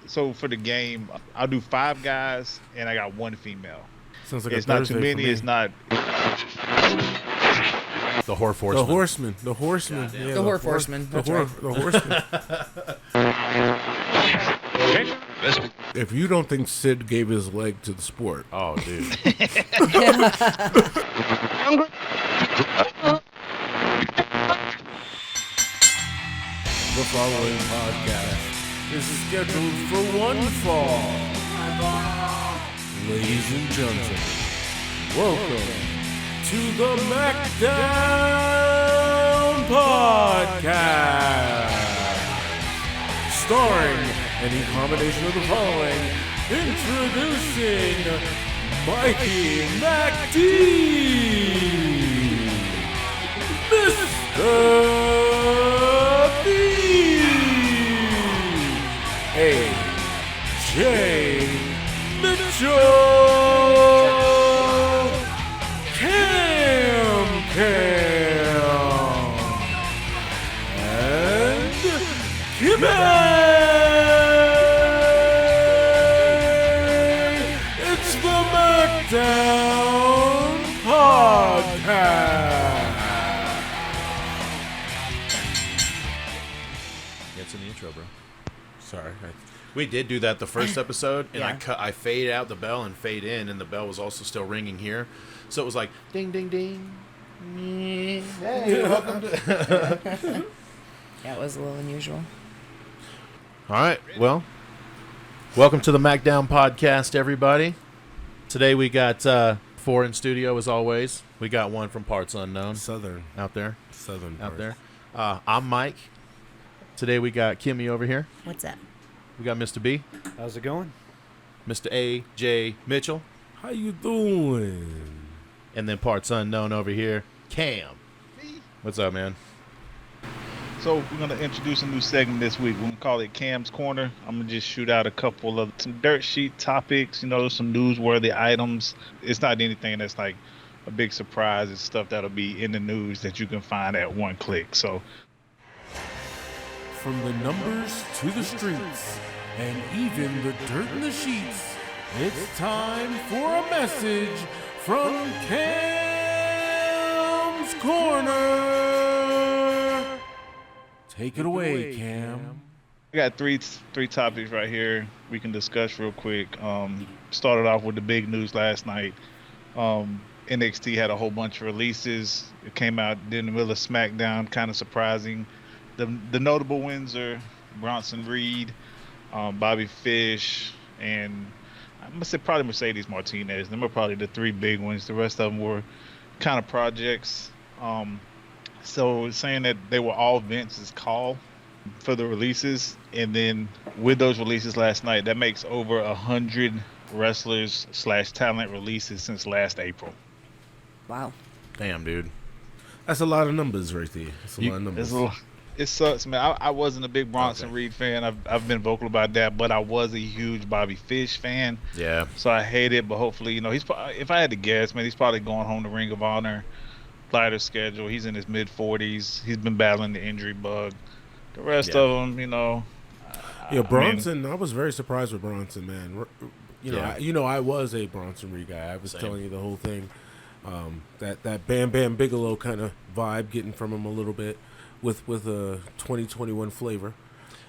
So for the game, I'll do 5 guys, and I got 1 female. Sounds like it's not too many. It's not. The Horse Horseman. The Horseman. Yeah, the Horse Horseman. The Horseman. If you don't think Sid gave his leg to the sport. Oh, dude. The following podcast is scheduled for one fall. Ladies and gentlemen, welcome to the MACKDOWN Podcast. Starring any combination of the following. Introducing Mikey MacD, Mr. A.J. Mitchell, Cam, and Kimmy. It's the MACKDOWN Podcast. It's in the intro, bro. Sorry. We did do that the first episode, and Yeah. I fade out the bell and fade in, and the bell was also still ringing here. So it was like, ding, ding, ding. Hey, welcome to... Yeah, it was a little unusual. All right, well, welcome to the MACKDOWN Podcast, everybody. Today we got 4 in studio, as always. We got 1 from Parts Unknown. Southern Out there. part. I'm Mike. Today we got Kimmy over here. What's that? We got Mr. B. How's it going? Mr. A.J. Mitchell. How you doing? And then Parts Unknown over here, Cam. What's up, man? So we're gonna introduce a new segment this week. We're gonna call it Cam's Corner. I'm gonna just shoot out a couple of some dirt sheet topics. Some newsworthy items. It's not anything that's like a big surprise. It's stuff that'll be in the news that you can find at one click. So. From the numbers to the streets, and even the dirt in the sheets, it's time for a message from Cam's Corner. Take it away, Cam. I got three topics right here we can discuss real quick. Started off with the big news last night. NXT had a whole bunch of releases. It came out in the middle of Smackdown, kind of surprising. The notable wins are Bronson Reed, Bobby Fish, and I must say probably Mercedes Martinez. Them are probably the 3 big ones. The rest of them were kind of projects. So saying that they were all Vince's call for the releases, and then with those releases last night, that makes over 100 wrestlers / talent releases since last April. Wow. Damn, dude. That's a lot of numbers right there. That's a lot of numbers. It sucks, man. I wasn't a big Bronson Reed fan. I've been vocal about that, but I was a huge Bobby Fish fan. Yeah. So I hate it, but hopefully, he's. If I had to guess, man, he's probably going home to Ring of Honor. Lighter schedule. He's in his mid-40s. He's been battling the injury bug. The rest of them, Yeah, Bronson. I was very surprised with Bronson, man. I was a Bronson Reed guy. I was telling you the whole thing. That Bam Bam Bigelow kind of vibe getting from him a little bit. With a 2021 flavor.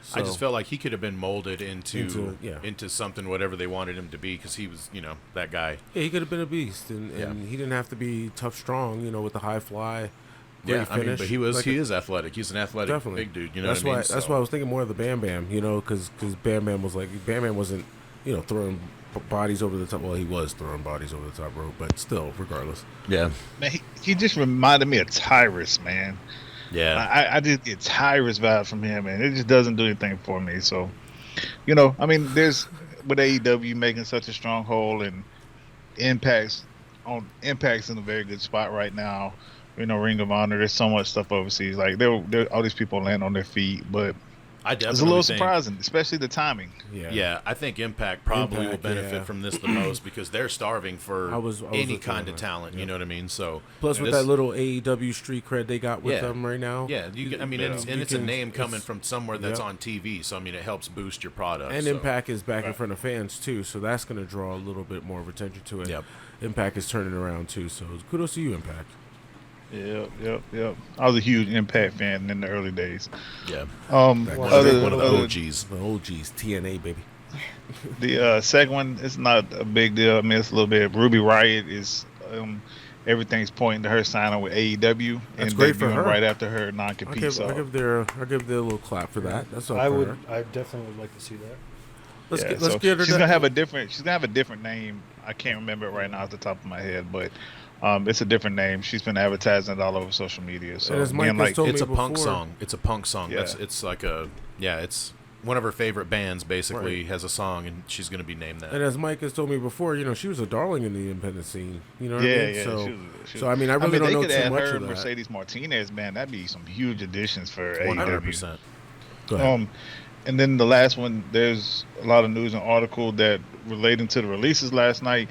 So, I just felt like he could have been molded into something, whatever they wanted him to be, because he was, that guy. Yeah, he could have been a beast, and he didn't have to be tough, strong, with the high fly. Finish. But he is athletic. He's an athletic big dude. That's why I was thinking more of the Bam Bam, because Bam Bam wasn't, throwing bodies over the top. Well, he was throwing bodies over the top rope, but still, regardless. Yeah. Man, he just reminded me of Tyrus, man. Yeah, I just get Tyrus vibe from him, and it just doesn't do anything for me. So, there's with AEW making such a stronghold, and Impact's in a very good spot right now. Ring of Honor. There's so much stuff overseas. Like all these people land on their feet, but I definitely It's a little think, surprising, especially the timing. Yeah, I think Impact probably will benefit from this the most because they're starving for any kind of talent. You know what I mean? So plus with that little AEW street cred they got with them right now. Yeah, it's a name coming from somewhere that's on TV. So I mean, it helps boost your product. And Impact is back in front of fans too, so that's going to draw a little bit more of attention to it. Yep. Impact is turning around too, so kudos to you, Impact. Yep. I was a huge Impact fan in the early days. Yeah. One of the OGs. The OGs, TNA, baby. The second one, it's not a big deal. I mean, it's a little bit. Ruby Riot is, everything's pointing to her signing with AEW. That's and great for her. Right after her non-compete. I'll give their a little clap for that. That's all. I definitely would like to see that. Let's get her. She's gonna have a different name. I can't remember it right now off the top of my head, but it's a different name. She's been advertising it all over social media. So it's a punk song. It's a punk song. Yeah. It's like it's one of her favorite bands basically has a song, and she's going to be named that. And as Mike has told me before, she was a darling in the independent scene. You know what I mean? Yeah. So I mean, I really don't know too much of that. Mercedes Martinez, man, that'd be some huge additions for 100%. Go ahead. And then the last one, there's a lot of news and article that relating to the releases last night.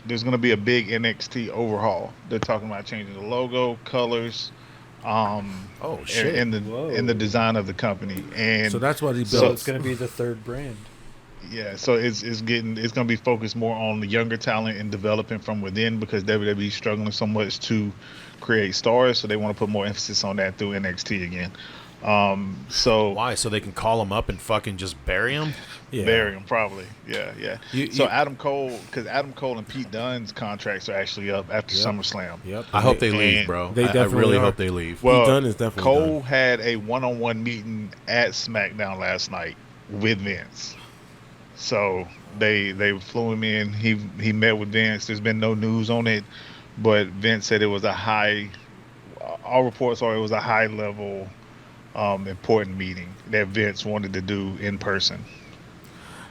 There's going to be a big NXT overhaul. They're talking about changing the logo, colors, in the design of the company. And so that's what he built. So it's going to be the third brand. Yeah, so it's going to be focused more on the younger talent and developing from within because WWE is struggling so much to create stars, so they want to put more emphasis on that through NXT again. So why? So they can call them up and fucking just bury them? Yeah. Bury them, probably. Yeah. Adam Cole and Pete Dunn's contracts are actually up after SummerSlam. Yep. I hope they leave, bro. I really hope they leave. Well, Pete Dunn is definitely Cole done. had a one-on-one meeting at SmackDown last night with Vince. So they flew him in. He met with Vince. There's been no news on it, but Vince said it was all reports are it was a high level important meeting that Vince wanted to do in person.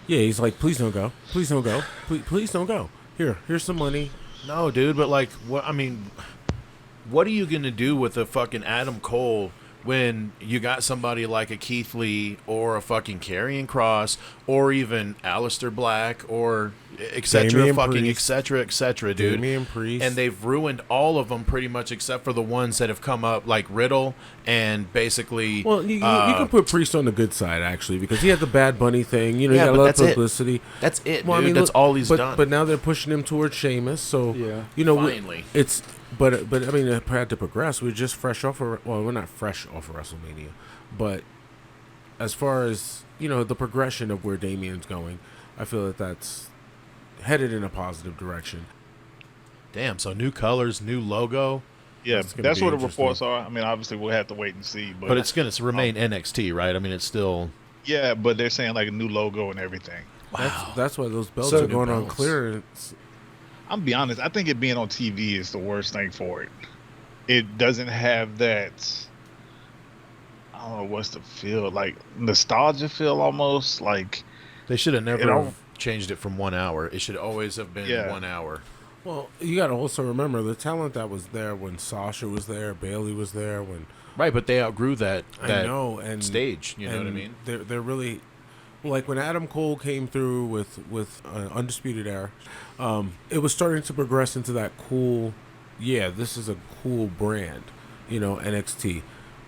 Yeah, he's like, please don't go. Please don't go. Please don't go. Here's some money. No, dude, but like, what are you gonna do with a fucking Adam Cole when you got somebody like a Keith Lee or a fucking Karrion Kross or even Aleister Black or etc. fucking etc. dude. Damian Priest. And they've ruined all of them pretty much except for the ones that have come up like Riddle and basically. Well, you can put Priest on the good side actually because he had the Bad Bunny thing. He got a lot of publicity. That's it, dude. That's all he's done. But now they're pushing him towards Sheamus. So finally, it's. But I mean, it had to progress. We're just fresh off of. Well, we're not fresh off of WrestleMania, but as far as the progression of where Damian's going, I feel that that's headed in a positive direction. Damn. So new colors, new logo. Yeah, that's what the reports are. I mean, obviously we'll have to wait and see. But it's going to remain NXT, right? I mean, it's still. Yeah, but they're saying like a new logo and everything. Wow. That's why those belts are going on clearance. I'll be honest. I think it being on TV is the worst thing for it. It doesn't have that. I don't know what's the feel like nostalgia feel almost like. They should have never changed it from 1 hour. It should always have been 1 hour. Well, you got to also remember the talent that was there when Sasha was there, Bayley was there, when. Right, but they outgrew that. I know, and stage. You know what I mean? They're really. Like when Adam Cole came through with Undisputed Era, it was starting to progress into that cool, this is a cool brand, NXT.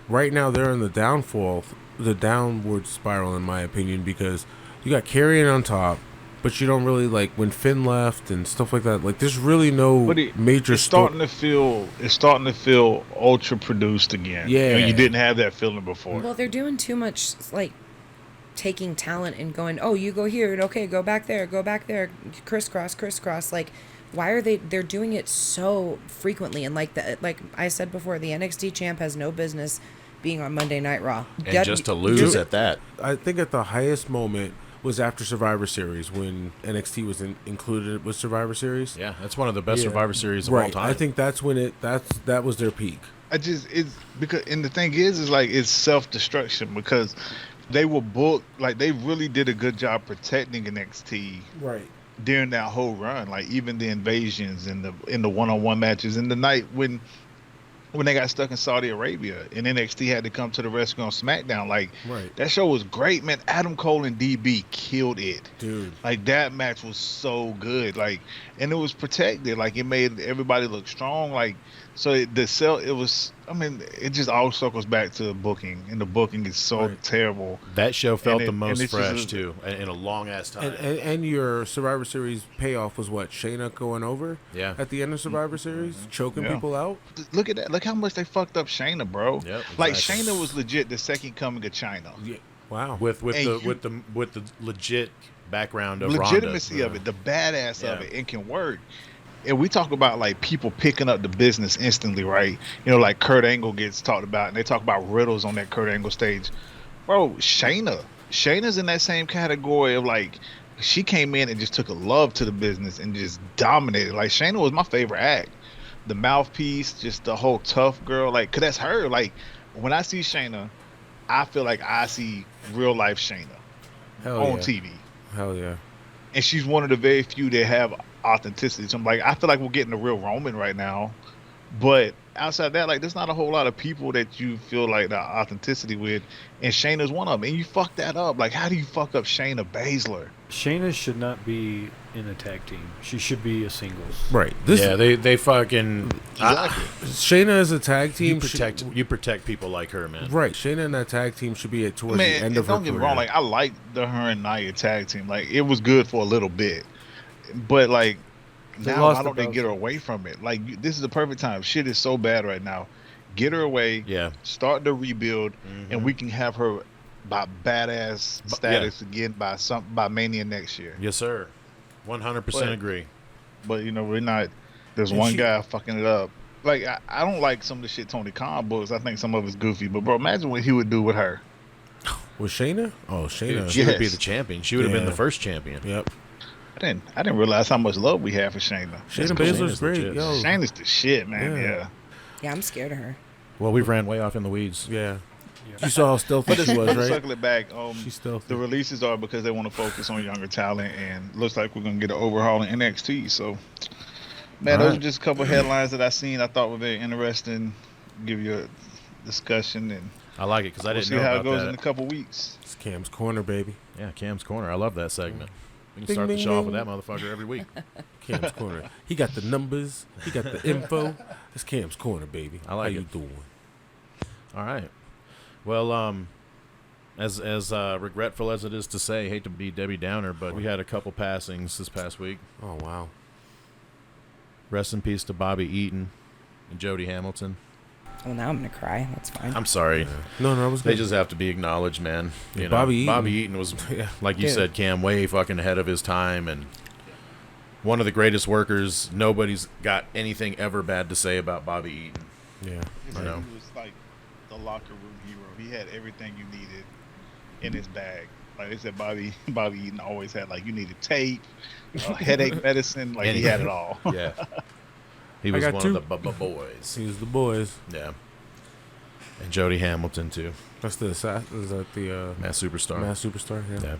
Right now they're in the downward spiral in my opinion because you got Karrion on top, but you don't really like when Finn left and stuff like that. Like there's really no major. It's starting to feel ultra produced again. Yeah, you didn't have that feeling before. Well, they're doing too much like. Taking talent and going, oh, you go here, and okay, go back there, crisscross. Like, why are they're doing it so frequently? And like I said before, the NXT champ has no business being on Monday Night Raw. And just to lose at that. I think at the highest moment was after Survivor Series when NXT was included with Survivor Series. Yeah, that's one of the best Survivor Series of all time. I think that's when that was their peak. It's because, and the thing is like it's self-destruction because they were booked, like they really did a good job protecting NXT during that whole run. Like even the invasions and the one-on-one matches and the night when when they got stuck in Saudi Arabia, and NXT had to come to the rescue on SmackDown. Like, Right. that show was great, man. Adam Cole and DB killed it. Dude. Like, that match was so good. Like, and it was protected. Like, it made everybody look strong. Like, so it was, I mean, it just all circles back to booking, and the booking is so Right. terrible. That show felt And the it- most and it's fresh just too, in a long ass time. And your Survivor Series payoff was what? Shayna going over? Yeah. At the end of Survivor Series? Choking Yeah. people out? Look at that. Look how much they fucked up Shayna, bro. Yep, Like, exactly. Shayna was legit the second coming of China. Yeah. Wow. with Hey, the legit background of Legitimacy Ronda. of it, the badass of Yeah. it, it can work. And we talk about like people picking up the business instantly, right? You know, like Kurt Angle gets talked about, and they talk about riddles on that Kurt Angle stage. Bro, Shayna's in that same category of like, she came in and just took a love to the business and just dominated. Like, Shayna was my favorite act. The mouthpiece, just the whole tough girl, like, 'cause that's her. Like, when I see Shayna, I feel like I see real life Shayna Hell on yeah. TV. Hell yeah. And she's one of the very few that have authenticity. So I'm like, I feel like we're getting the real Roman right now. But outside that, like, there's not a whole lot of people that you feel like the authenticity with. And Shayna's one of them. And you fuck that up. Like, how do you fuck up Shayna Baszler? Shayna should not be in a tag team. She should be a singles. Right. Yeah, they fucking Exactly. Shayna is a tag team. you protect people like her, man. Right. Shayna and that tag team should be towards the Man, end of her don't get me career. wrong. Like, I like the her and Nia tag team. Like, it was good for a little bit. But, like, They now lost why the don't they belt. get her away from it? Like, this is the perfect time. Shit is so bad right now. Get her away. Yeah. Start the rebuild, and we can have her by badass status again by Mania next year. Yes, sir. 100% But- agree. But you know, we're not. There's And one she- guy fucking it up. Like, I don't like some of the shit Tony Khan books. I think some of it's goofy. But bro, imagine what he would do with her. With Shayna? Oh, Shayna. She would be Yes. the champion. She would have been Yeah. the first champion. Yep. I didn't realize how much love we have for Shayna. Shayna cool. Baszler's Shayna's great. legit. Yo. Shayna's the shit, man. Yeah. Yeah. Yeah, I'm scared of her. Well, we've ran way off in the weeds. Yeah. You saw how stealthy But she it's, was, let's right? circle it back. She's stealthy. The releases are because they want to focus on younger talent, and looks like we're gonna get an overhaul in NXT. So, man, those Alright. are just a couple headlines that I seen. I thought were very interesting. Give you a discussion, and I like it because I we'll didn't see know how about it goes that. in a couple weeks. It's Cam's Corner, baby. Yeah, Cam's Corner. I love that segment. We can Ding, start the ding, show off with ding. that motherfucker every week. Cam's Corner. He got the numbers. He got the info. It's Cam's Corner, baby. I like How it. you doing? All right. Well, as regretful as it is to say, hate to be Debbie Downer, but we had a couple passings this past week. Oh, wow. Rest in peace to Bobby Eaton and Jody Hamilton. Well, now I'm gonna cry. That's fine. I'm sorry. No, I was They good. just have to be acknowledged, man. You Yeah, know, Bobby Eaton. Bobby Eaton was, Yeah. like you Yeah. said, Cam, way fucking ahead of his time, and one of the greatest workers. Nobody's got anything ever bad to say about Bobby Eaton. Yeah. I know. He was like the locker room hero. He had everything you needed in his bag. Like they said, Bobby Eaton always had, like, you needed tape, headache medicine. Like, he had it all. Yeah. He I was got one two. of the boys. He was the boys. Yeah. And Jody Hamilton, too. That's the is that the Mass Superstar. Mass Superstar? Yeah. Yeah.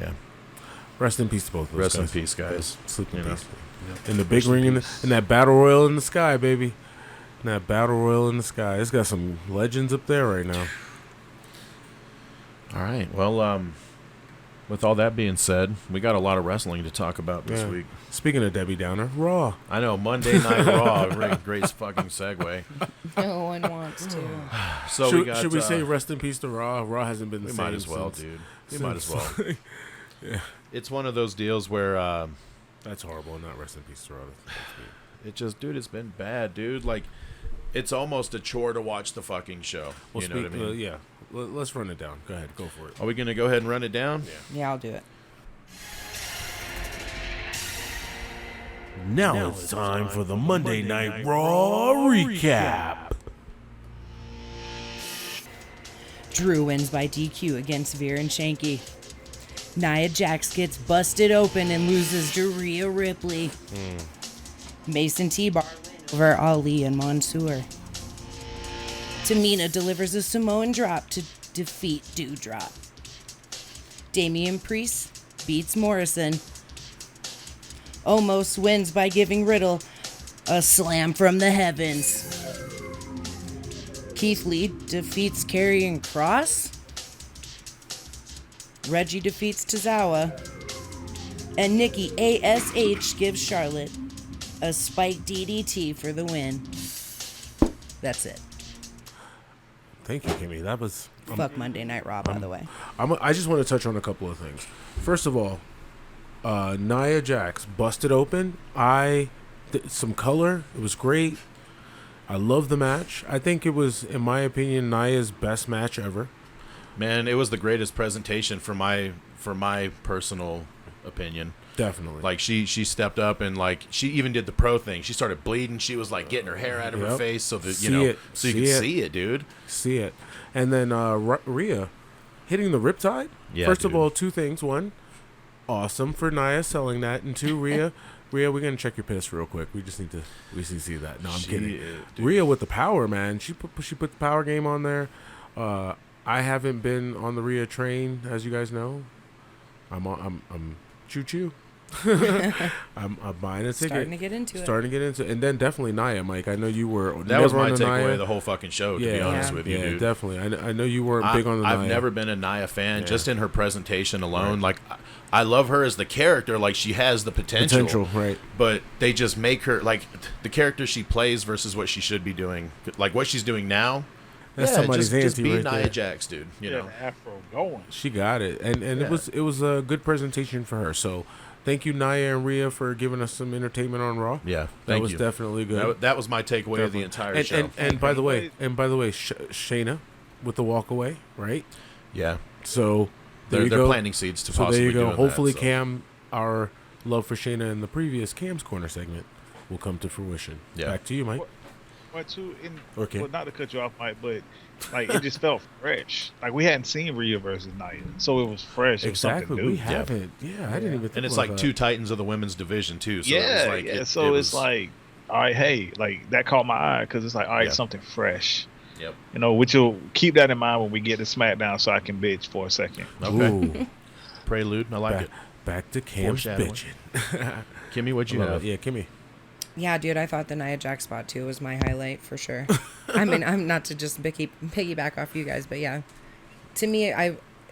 Yeah. Rest in peace to both of those Rest in guys. peace, guys. Sleep in You know. peace. In the big ring, in that battle royal in the sky, baby. In that battle royal in the sky. It's got some legends up there right now. All right. Well, with all that being said, we got a lot of wrestling to talk about this Yeah. week. Speaking of Debbie Downer, Raw. I know, Monday Night Raw. Great fucking segue. No one wants to. So should we say rest in peace to Raw? Raw hasn't been the we same might as well, since- dude. We might as well. since- Yeah. It's one of those deals where That's horrible. Not rest in peace to Raw. That's me. it just, dude, it's been bad, dude. Like, it's almost a chore to watch the fucking show. Well, You know what I mean? yeah. Let's run it down. Go ahead. Go for it. Are we going to go ahead and run it down? Yeah, I'll do it. Now it's time for the Monday Night Raw recap. Drew wins by DQ against Veer and Shanky. Nia Jax gets busted open and loses to Rhea Ripley. Mason T-Bar wins over Ali and Mansoor. Tamina delivers a Samoan drop to defeat Doudrop. Damian Priest beats Morrison. Omos wins by giving Riddle A slam from the heavens. Keith Lee defeats Karrion Kross. Reggie defeats Tozawa. And Nikki ASH gives Charlotte a spike DDT for the win. That's it. Thank you, Kimmy. That was... Fuck Monday Night Raw, by the way. I just want to touch on a couple of things. First of all, Nia Jax busted open. Some color. It was great. I love the match. I think it was, in my opinion, Nia's best match ever. Man, it was the greatest presentation for my personal opinion. Definitely. Like she stepped up and like she even did the pro thing. She started bleeding. She was like getting her hair out of her face so that so you could see it, dude. See it. And then Rhea hitting the Riptide. Yeah, First of all, two things. One, awesome for Nia selling that, and two, Rhea, we're gonna check your piss real quick. We just need to see that. No, I'm kidding. Rhea with the power, man. She put the power game on there. I haven't been on the Rhea train, as you guys know. I'm choo choo. I'm buying a ticket. Starting to get into it. And then definitely Nia, Mike. I know you were. That was my takeaway of the whole fucking show, to be honest with you, dude. Yeah, definitely. I know you weren't big on the Nia. I've never been a Nia fan, just in her presentation alone. Right. Like, I love her as the character. Like, she has the potential. Right. But they just make her, like, the character she plays versus what she should be doing. Like, what she's doing now. That's somebody's just be right Nia there. Jax, dude. You know, Afro going. She got it, and it was a good presentation for her. So, thank you, Nia and Rhea, for giving us some entertainment on Raw. Yeah, that was definitely good. That was my takeaway of the entire show. And by the way, Shayna with the walk away, right? Yeah. So they're planting seeds to possibly. So there you go. Hopefully, that, Cam, our love for Shayna in the previous Cam's Corner segment, will come to fruition. Yeah. Back to you, Mike. Well, not to cut you off, Mike, but like it just felt fresh. Like we hadn't seen Rhea versus Nia, so it was fresh. Exactly, it was we haven't. Yeah, I didn't even. Think and it's about like that. two titans of the women's division too. So yeah, it was like, so it's like, all right, hey, like that caught my eye because it's like, all right, something fresh. Yep. You know, which you'll keep that in mind when we get to SmackDown, so I can bitch for a second. Okay. Prelude, I like it. Back to Cam's bitching. Kimmy, what'd you have? Yeah, Kimmy. Yeah, dude, I thought the Nia Jax spot too was my highlight for sure. I mean, I'm not to just piggyback off you guys, but yeah, to me,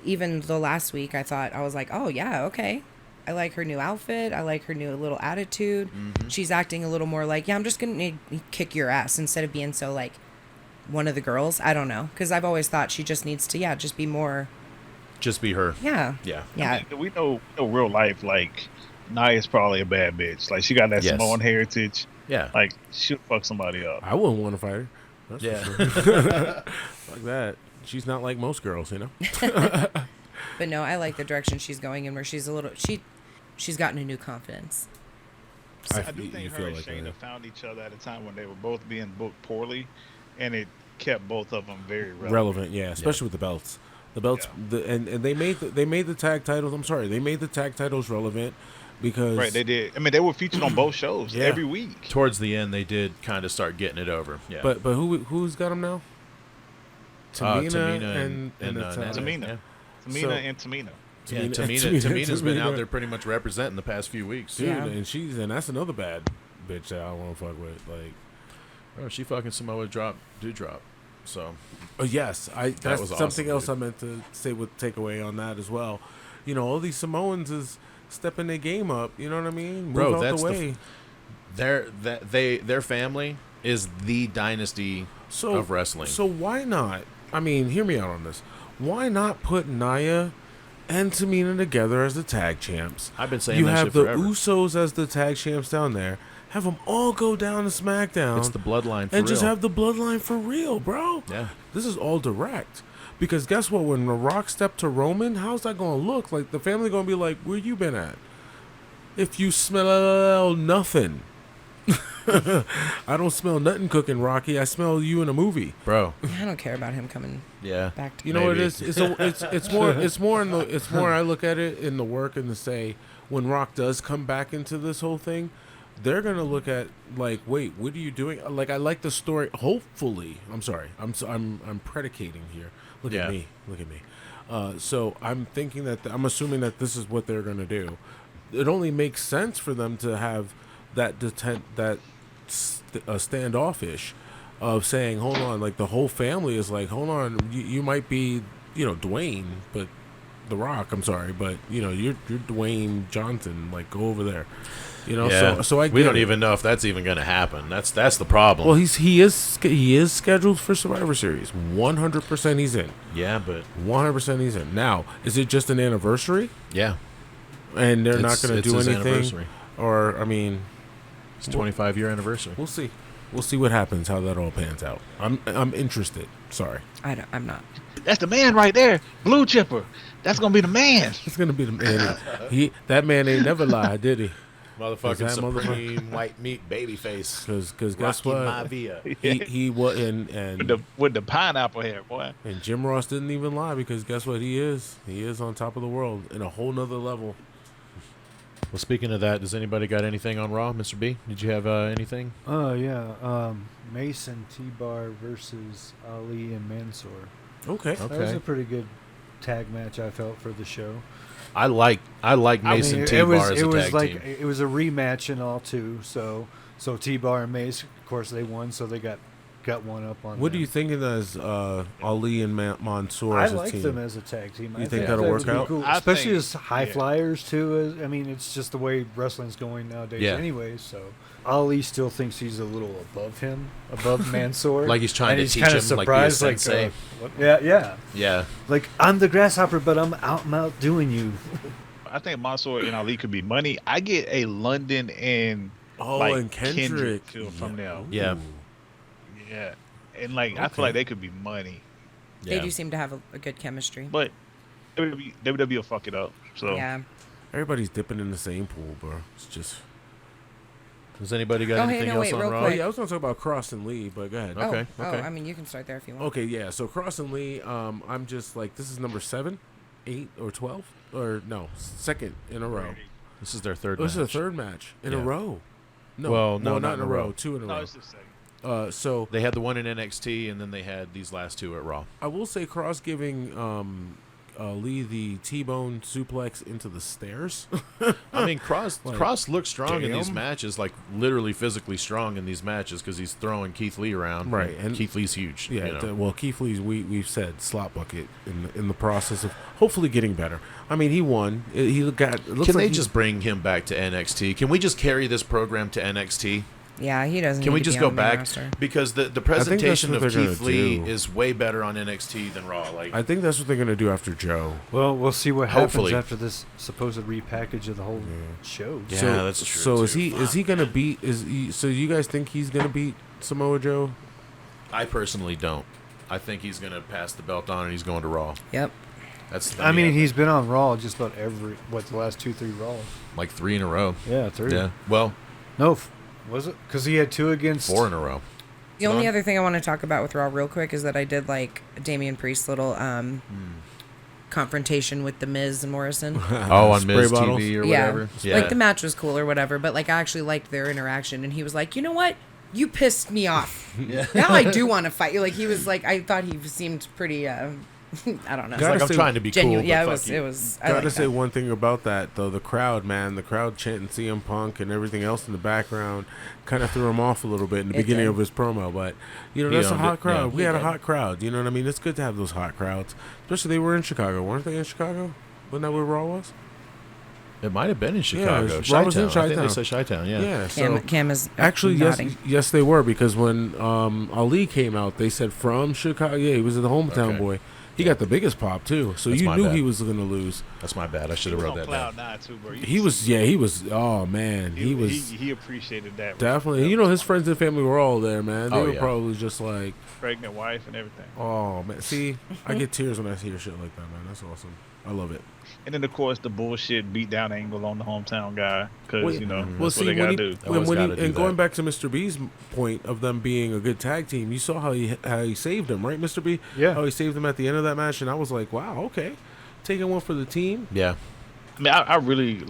even the last week, I was like, oh yeah, okay, I like her new outfit, I like her new little attitude. Mm-hmm. She's acting a little more like, yeah, I'm just gonna kick your ass instead of being so like one of the girls. I don't know, because I've always thought she just needs to just be more, just be her. Yeah. I mean, we know real life like. Nia's probably a bad bitch. Like, she got that Samoan heritage. Yeah. Like, she'll fuck somebody up. I wouldn't want to fight her. That's for sure. Like that. She's not like most girls, you know? But no, I like the direction she's going in where she's she's gotten a new confidence. So I do think her and Shayna found each other at a time when they were both being booked poorly, and it kept both of them very relevant. Yeah, especially with the belts. The belts, and they made the tag titles. I'm sorry, they made the tag titles relevant. Because they did. I mean, they were featured on both shows every week. Towards the end, they did kind of start getting it over. Yeah. But who's got them now? Tamina and Tamina. Tamina and Tamina. Yeah, Tamina's been out there pretty much representing the past few weeks. Dude, and that's another bad bitch that I don't want to fuck with. Like, she fucking Samoa drop. So. Yes, that's was something awesome, else I meant to say with takeaway on that as well. You know, all these Samoans is stepping their game up. You know what I mean? Move out the way. Their family is the dynasty of wrestling. So why not? I mean, hear me out on this. Why not put Nia and Tamina together as the tag champs? I've been saying you that have shit the forever. Usos as the tag champs down there. Have them all go down to SmackDown. It's the bloodline for and real. Just have the bloodline for real, bro. Yeah. This is all direct. Because guess what? When The Rock stepped to Roman, how's that going to look? Like, the family going to be like, where you been at? If you smell nothing. I don't smell nothing cooking, Rocky. I smell you in a movie, bro. I don't care about him coming. Back to know what it is. It's more. I look at it in the work and to say when Rock does come back into this whole thing, they're gonna look at like, wait, what are you doing? Like, I like the story. Hopefully, I'm sorry. I'm predicating here. Look at me. So I'm thinking that I'm assuming that this is what they're gonna do. It only makes sense for them to have that standoffish of saying, hold on, like the whole family is like, hold on, you might be, Dwayne, but The Rock, I'm sorry, but you're Dwayne Johnson, like go over there. So we don't even know if that's even going to happen. That's the problem. Well, he is scheduled for Survivor Series. 100% he's in. Yeah, but 100% he's in. Now, is it just an anniversary? Yeah, and they're not going to do anything, or it's 25-year anniversary. We'll see. We'll see what happens. How that all pans out. I'm interested. Sorry, I'm not. That's the man right there, Blue Chipper. That's gonna be the man. It's gonna be the man. That man ain't never lied, did he? Motherfucking supreme white meat baby face. Because guess what? Maivia. He was and with the pineapple hair, boy. And Jim Ross didn't even lie, because guess what? He is on top of the world in a whole nother level. Well, speaking of that, does anybody got anything on Raw, Mr. B? Did you have anything? Yeah. Mason T-Bar versus Ali and Mansoor. Okay. That was a pretty good tag match, I felt, for the show. I like Mason T-Bar as a tag team. It was a rematch and all too. So T-Bar and Mace, of course, they won, so they got one up on. What do you think of as Ali and Mansoor I as a like team? them as a tag team. You think that'll work out? Cool. Especially as high flyers too. It's just the way wrestling's going nowadays. Yeah. Anyway, so Ali still thinks he's a little above Mansoor. Like he's trying to teach kind him, of surprised, like be a sensei. Yeah. Like, I'm the grasshopper, but I'm outdoing you. I think Mansoor and Ali could be money. I get a London and and Kendrick feel from them. Yeah. Yeah. And I feel like they could be money. They do seem to have a good chemistry. But WWE will fuck it up. So yeah. Everybody's dipping in the same pool, bro. It's just. Does anybody got anything else on Raw? Yeah, I was going to talk about Cross and Lee, but go ahead. Okay. You can start there if you want. Okay, yeah. So Cross and Lee, I'm just like, this is number 7, 8, or 12? Or no, second in a row. This is their third match. This is their third match in a row. No, not in a row. 2 in a row. No, it's the second. So they had the one in NXT, and then they had these last 2 at Raw. I will say Cross giving Lee the T-bone suplex into the stairs. I mean, Cross looks strong in these matches, like literally physically strong in these matches, because he's throwing Keith Lee around. Right, and Keith Lee's huge. Yeah, well, Keith Lee's we've said slot bucket in the process of hopefully getting better. I mean, he won. Can they just bring him back to NXT? Can we just carry this program to NXT? Yeah, he doesn't. Can we just go back? Roster. Because the presentation of Keith Lee is way better on NXT than Raw. I think that's what they're going to do after Joe. Well, we'll see what happens after this supposed repackage of the whole show. Yeah, that's true. So is he going to beat? So you guys think he's going to beat Samoa Joe? I personally don't. I think he's going to pass the belt on and he's going to Raw. Yep. He's been on Raw just about the last 2-3 Raws. Like 3 in a row. Yeah, 3. Yeah. Well, no. Was it? Because he had 2 against... 4 in a row. The only other thing I want to talk about with Raw real quick is that I did like Damian Priest's little confrontation with The Miz and Morrison. On Miz TV or whatever? Yeah. Like, the match was cool or whatever, but, like, I actually liked their interaction. And he was like, you know what? You pissed me off. Now I do want to fight you. Like, he was like, I thought he seemed pretty... I don't know. It's like I'm trying to be genuine. cool. Yeah, it was. I gotta say one thing about that though. The crowd, man, the crowd chanting CM Punk and everything else in the background kind of threw him off a little bit in the beginning of his promo. But that's a hot crowd. Yeah, we had a hot crowd. You know what I mean? It's good to have those hot crowds. Especially they were in Chicago, weren't they? In Chicago, wasn't that where Raw was? It might have been in Chicago. Yeah, Raw was in I think they said Chi-Town. Yeah. Yeah. So Cam is actually nodding. yes, they were, because when Ali came out, they said from Chicago. Yeah, he was the hometown boy. He got the biggest pop too, so you knew he was going to lose. That's my bad. I should have wrote that down. Cloud9 too, bro. He was. Oh man, he appreciated that. Definitely. His friends and family were all there, man. They were probably just like pregnant wife and everything. Oh man, see, I get tears when I hear shit like that, man. That's awesome. I love it. And then, of course, the bullshit beatdown angle on the hometown guy, because that's what they gotta do. Going back to Mr. B's point of them being a good tag team, you saw how he saved him, right, Mr. B? Yeah. How he saved him at the end of that match, and I was like, wow, okay, taking one for the team. Yeah. I mean, I really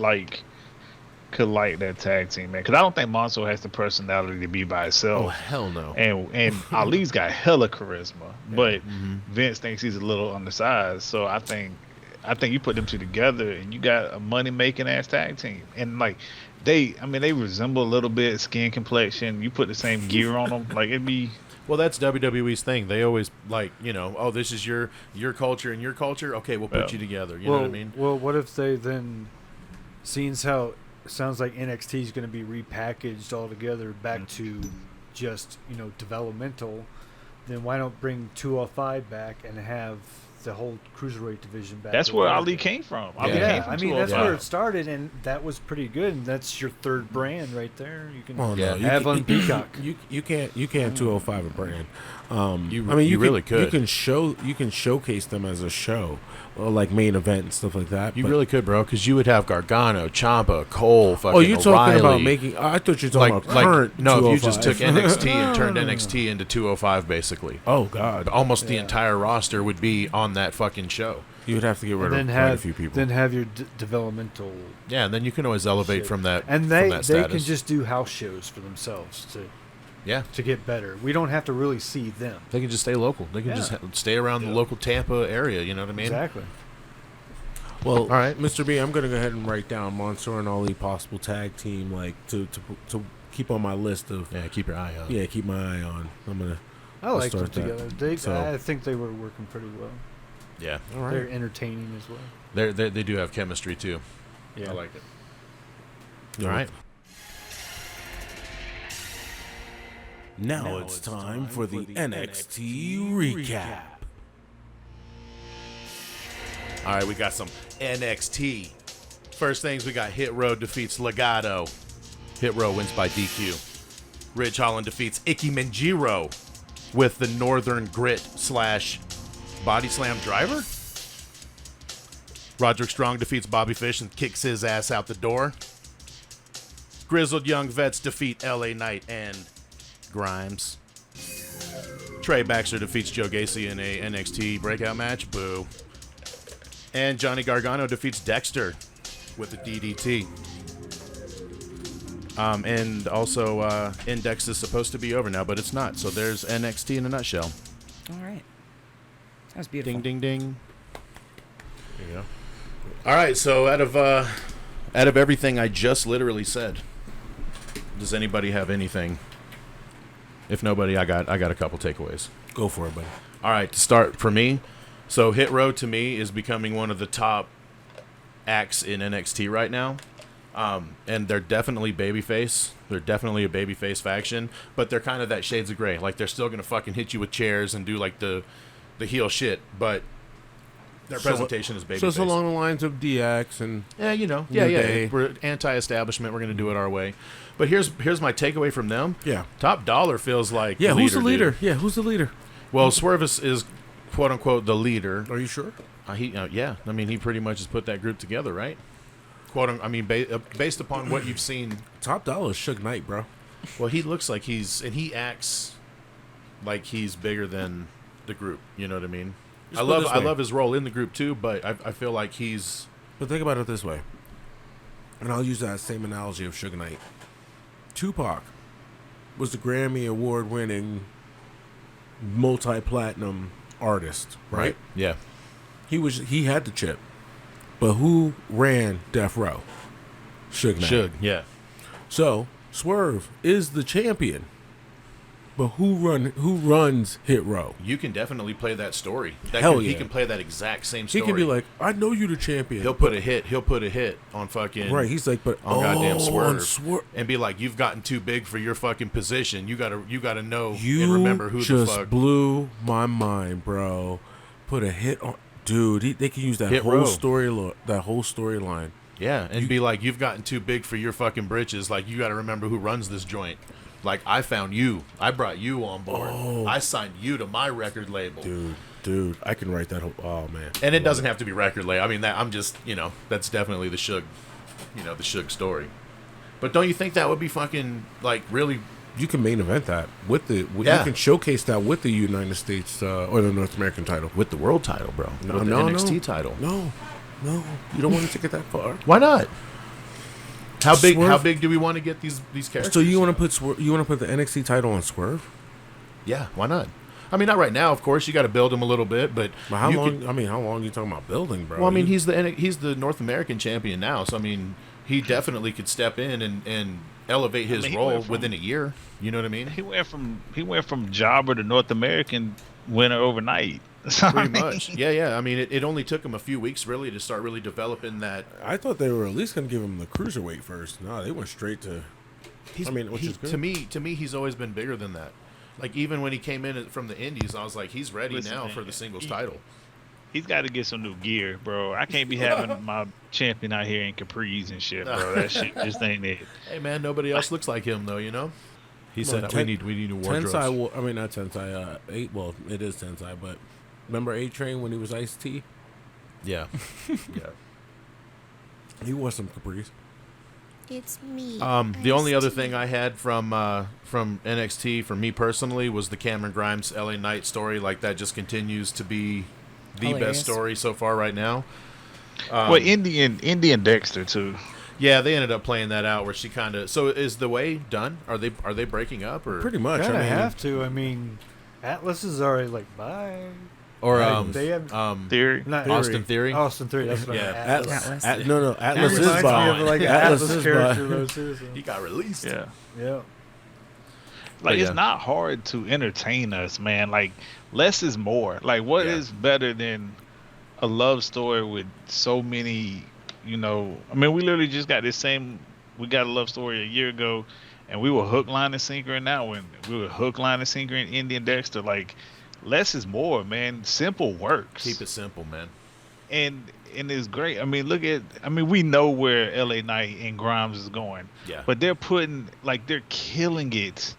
could like that tag team, man, because I don't think Mansoor has the personality to be by himself. Oh hell no. And Ali's got hella charisma, but Vince thinks he's a little undersized, so I think I think you put them two together, and you got a money making ass tag team. And like they resemble a little bit skin complexion. You put the same gear on them, like it'd be. Well, that's WWE's thing. They always like, oh, this is your culture and your culture. Okay, we'll put you together. You know what I mean? Well, what if they then, seeing how it sounds like NXT is going to be repackaged altogether back to just developmental, then why don't bring 205 back and have the whole cruiserweight division back? That's where Ali came from. Ali came from I mean that's where it started, and that was pretty good. And that's your third brand right there. You can have on Peacock. You can't 205 a brand. You really could. You can showcase them as a show, like main event and stuff like that. You really could, bro, because you would have Gargano, Ciampa, Cole, fucking. Oh, you're talking O'Reilly. about making? I thought you were talking about current. No, 205. if you just took NXT and turned NXT into 205, basically. Oh God, almost the entire roster would be on that fucking show. You would have to get rid of quite a few people. Then have your developmental. Yeah, and then you can always elevate from that. And they can just do house shows for themselves to get better. We don't have to really see them. They can just stay local. They can just stay around the local Tampa area. You know what I mean? Exactly. Well, all right, Mr. B, I'm going to go ahead and write down Mansoor and Ali possible tag team, like to keep on my list of. Yeah, keep your eye on. Yeah, keep my eye on. I like them together. I think they were working pretty well. Yeah, all right. They're entertaining as well. They do have chemistry too. Yeah, I like it. All right. Now it's time for the NXT Recap. All right, we got some NXT. First things, we got Hit Row defeats Legado. Hit Row wins by DQ. Ridge Holland defeats Ike Manjiro with the Northern Grit / Body Slam Driver. Roderick Strong defeats Bobby Fish and kicks his ass out the door. Grizzled Young Vets defeat LA Knight and Grimes. Trey Baxter defeats Joe Gacy in a NXT breakout match. Boo. And Johnny Gargano defeats Dexter with a DDT. And also, Index is supposed to be over now, but it's not. So there's NXT in a nutshell. All right. That was beautiful. Ding, ding, ding. There you go. All right, so out of everything I just literally said, does anybody have anything? If nobody, I got a couple takeaways. Go for it, buddy. All right, to start for me, so Hit Row to me is becoming one of the top acts in NXT right now. And they're definitely babyface. They're definitely a babyface faction, but they're kind of that shades of gray. Like, they're still going to fucking hit you with chairs and do, like, the heel shit, but their presentation is babyface. So it's along the lines of DX and... Yeah. We're anti-establishment. We're going to do it our way. But here's my takeaway from them. Yeah. Top Dollar feels like the leader, who's the leader? Dude. Yeah, who's the leader? Well, Swerve is quote-unquote the leader. Are you sure? Yeah. I mean, he pretty much has put that group together, right? Based upon what you've seen. Top Dollar is Suge Knight, bro. Well, he looks like he acts like he's bigger than the group. You know what I mean? I love his role in the group too, but I feel like he's. But think about it this way, and I'll use that same analogy of Suge Knight. Tupac was the Grammy Award-winning, multi-platinum artist, right? Yeah. He had the chip, but who ran Death Row? Suge Knight. Suge, yeah. So Swerve is the champion. But who runs Hit Row? You can definitely play that story. He can play that exact same story. He can be like, I know you the champion. He'll put a hit on fucking right. He's like, but goddamn Swerve, and be like, you've gotten too big for your fucking position. You gotta know and remember who the fuck. Just blew my mind, bro. Put a hit on, dude. They can use that Hit whole Row. storyline. Yeah, and be like, you've gotten too big for your fucking britches. Like, you got to remember who runs this joint. Like, I found you. I brought you on board. Oh. I signed you to my record label. Dude, I can write that whole... Oh, man. And it doesn't have to be record label. I mean, I'm just, that's definitely the Suge, the Suge story. But don't you think that would be fucking, like, really... You can main event that with the... You can showcase that with the United States or the North American title. With the world title, bro. With the NXT title. No. You don't want to take it that far. Why not? How big do we want to get these characters? So you want to put the NXT title on Swerve? Yeah, why not? I mean, not right now, of course. You got to build him a little bit, but how long? How long are you talking about building, bro? Well, I mean, he's the North American champion now, so I mean, he definitely could step in and elevate his role within a year. You know what I mean? He went from jobber to North American winner overnight. Pretty much. Yeah. I mean, it only took him a few weeks really to start really developing that. I thought they were at least going to give him the cruiserweight first. No, they went straight to. Which is good. To me, he's always been bigger than that. Like even when he came in from the Indies, I was like, he's ready now for the singles title. He's got to get some new gear, bro. I can't be having my champion out here in capris and shit, bro. That shit just ain't it. Hey man, nobody else looks like him though, you know. He said we need new wardrobes. Tensai, not Tensai. It is Tensai, but remember A-Train when he was Ice-T? Yeah, yeah. He wore some capris. It's me. The only other thing I had from NXT for me personally was the Cameron Grimes LA Knight story. Like that just continues to be the best story so far right now. Well, Indian Dexter too. Yeah, they ended up playing that out where she kind of. So is the way done? Are they breaking up or pretty much? Kind of have to. I mean, Atlas is already like bye. Or they have Theory, not Austin Theory. Austin Theory. That's what Atlas. Atlas. No, Atlas is by. Atlas is character though too. So. He got released. Yeah. Like it's not hard to entertain us, man. Like less is more. Like what is better than a love story with so many? You know, I mean, we literally just got we got a love story a year ago, and we were hook, line, and sinker in that one. We were hook, line, and sinker in Indian Dexter. Like, less is more, man. Simple works. Keep it simple, man. And it's great. I mean, we know where LA Knight and Grimes is going. Yeah. But they're killing it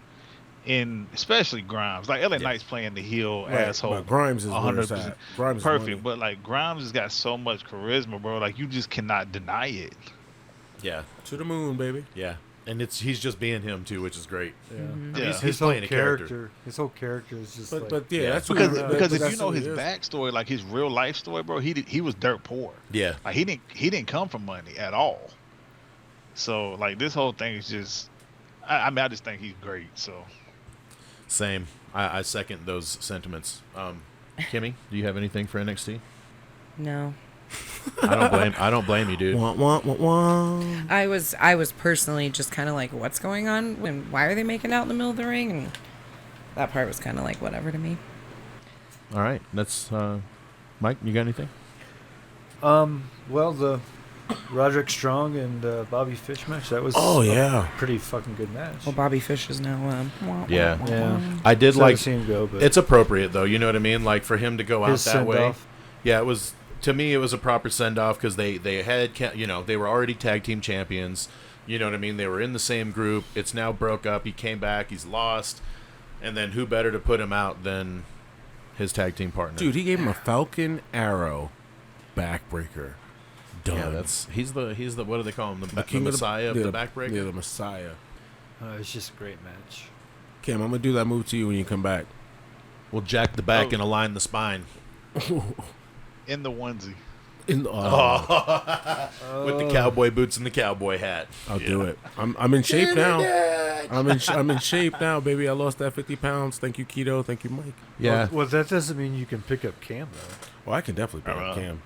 in, especially Grimes. Like, LA Knight's playing the heel asshole. But Grimes is 100%. Grimes perfect. But, like, Grimes has got so much charisma, bro. Like, you just cannot deny it. Yeah. To the moon, baby. Yeah. And he's just being him, too, which is great. Yeah. Mm-hmm. Yeah. He's playing a character. His whole character is just that's because if you know his backstory, like his real life story, bro, he was dirt poor. Yeah. Like, he didn't come from money at all. So, like, this whole thing is just, I mean, I just think he's great, so. Same. I second those sentiments. Kimmy, do you have anything for NXT? No. I don't blame you, dude. I was personally just kind of like, what's going on? And why are they making out in the middle of the ring? And that part was kind of like whatever to me. All right, that's Mike. You got anything? Well, the Roderick Strong and Bobby Fish match, that was a pretty fucking good match. Well, Bobby Fish is now yeah. I did like see him go, but it's appropriate though. You know what I mean? Like for him to go out that way. Off. Yeah, it was. To me, it was a proper send off because they had they were already tag team champions. You know what I mean? They were in the same group. It's now broke up. He came back. He's lost, and then who better to put him out than his tag team partner? Dude, he gave him a Falcon Arrow backbreaker. Dunn. Yeah, he's the what do they call him? The Messiah of the backbreaker. Yeah, the Messiah. It's just a great match. Kim, I'm gonna do that move to you when you come back. We'll jack the back and align the spine. In the onesie. With the cowboy boots and the cowboy hat. I'll do it. I'm in shape now. I'm in shape now, baby. I lost that 50 pounds. Thank you, Keto. Thank you, Mike. Yeah. Well, that doesn't mean you can pick up Cam though. Well, I can definitely pick up Cam.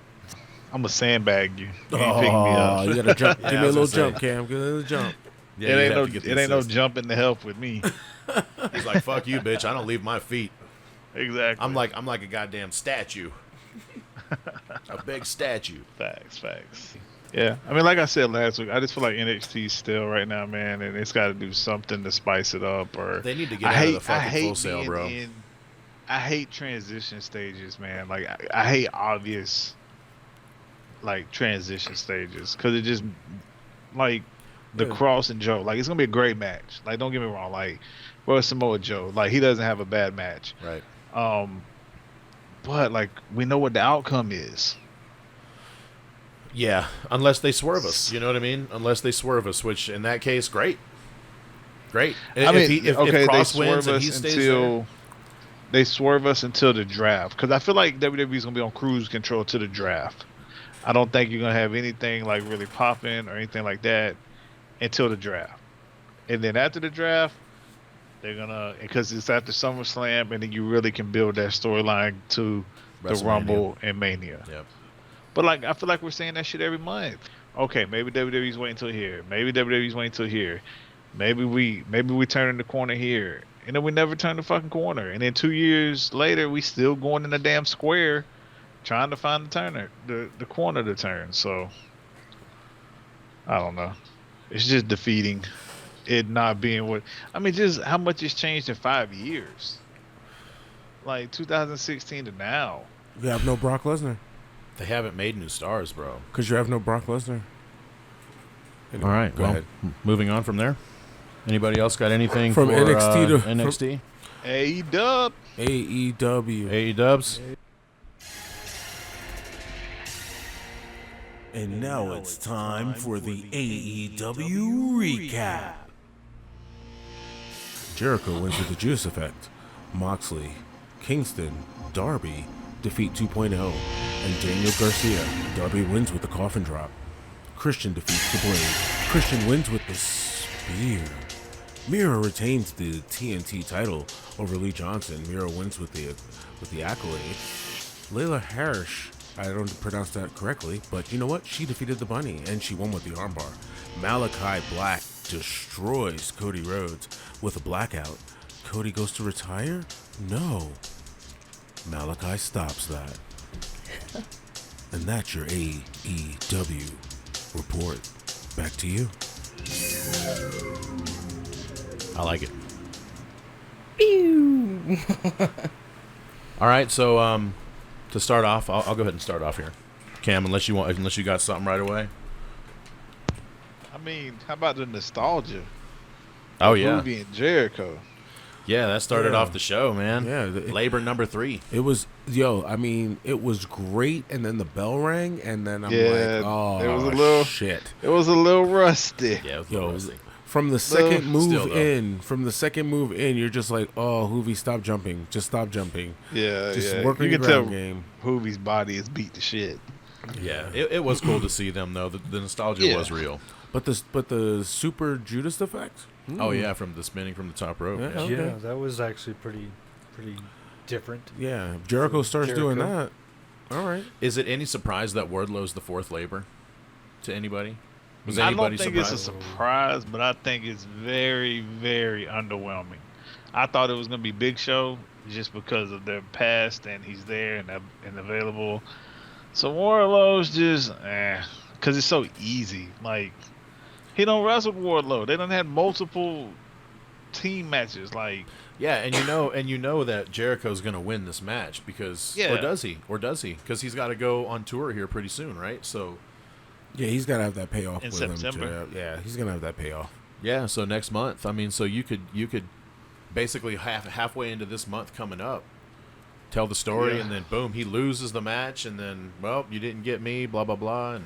I'm gonna sandbag you. You ain't picking me up. You gotta jump. Give me a little jump, Cam. Give me a little jump. Yeah, it ain't no jumping to help with me. He's like, fuck you, bitch. I don't leave my feet. Exactly. I'm like a goddamn statue. A big statue. Facts. Yeah, I mean, like I said last week, I just feel like NXT still right now, man, and it's got to do something to spice it up. Or they need to get out of the fucking Full Sail, bro. I hate transition stages, man. Like I hate obvious, like transition stages, because it just like the Cross and Joe. Like it's gonna be a great match. Like don't get me wrong. Like well, Samoa Joe, like he doesn't have a bad match. Right. But like we know what the outcome is. Yeah, unless they swerve us, you know what I mean? Unless they swerve us, which in that case, great. I mean, if Cross wins and he stays there, they swerve us until the draft, because I feel like WWE's gonna be on cruise control to the draft. I don't think you're gonna have anything like really popping or anything like that until the draft, and then after the draft, They're gonna, because it's after SummerSlam, and then you really can build that storyline to the Rumble and Mania. Yep. But like, I feel like we're saying that shit every month. Okay, maybe WWE's waiting till here. Maybe WWE's waiting till here. Maybe we turn the corner here, and then we never turn the fucking corner. And then 2 years later, we still going in the damn square, trying to find the corner to turn. So I don't know. It's just defeating. It not being what I mean, just how much has changed in 5 years. Like 2016 to now. You have no Brock Lesnar. They haven't made new stars, bro. Because you have no Brock Lesnar. Anyway, all right, well, moving on from there. Anybody else got anything from for NXT to NXT? AEW. AEWs. And now it's time for the AEW Recap. Jericho wins with the Juice Effect. Moxley, Kingston, Darby defeat 2.0. And Daniel Garcia. Darby wins with the coffin drop. Christian defeats the Blade. Christian wins with the Spear. Miro retains the TNT title over Lee Johnson. Miro wins with the accolade. Layla Harris, I don't pronounce that correctly, but you know what? She defeated the Bunny, and she won with the armbar. Malachi Black destroys Cody Rhodes with a blackout. Cody goes to retire? No. Malachi stops that. And that's your AEW report. Back to you. I like it. Pew! All right, so to start off, I'll go ahead and start off here. Cam, unless you got something right away. I mean, how about the nostalgia? Oh yeah, Movie and Jericho. Yeah, that started off the show, man. Yeah, Labor number 3. It was, I mean, it was great, and then the bell rang, and then I'm like, oh, it was a little shit. It was a little rusty. Yeah, it was a little rusty. From the second move in, you're just like, oh, Hoovy, stop jumping. Just stop jumping. Yeah, just yeah. work on you your can tell ground game. Hoovy's body is beat to shit. Yeah, it was cool to see them though. The nostalgia was real. But the Super Judas effect. Oh yeah, from the spinning from the top rope. Yeah, Yeah. okay. Yeah, that was actually pretty different. Yeah, if Jericho starts doing that. All right. Is it any surprise that Wardlow's the 4th labor to anybody? Was I anybody don't think surprised? it's a surprise, but I think it's very, very underwhelming. I thought it was going to be Big Show just because of their past and he's there and available. So Wardlow's just, because it's so easy. Like, he don't wrestle with Wardlow. They done had multiple team matches. Like, Yeah, and you know that Jericho's going to win this match because, or does he? Because he's got to go on tour here pretty soon, right? So. Yeah, he's got to have that payoff in with September. him. Yeah, he's gonna have that payoff. Yeah, so next month. I mean, so you could basically halfway into this month coming up, tell the story, and then boom, he loses the match, and then you didn't get me, blah blah blah, and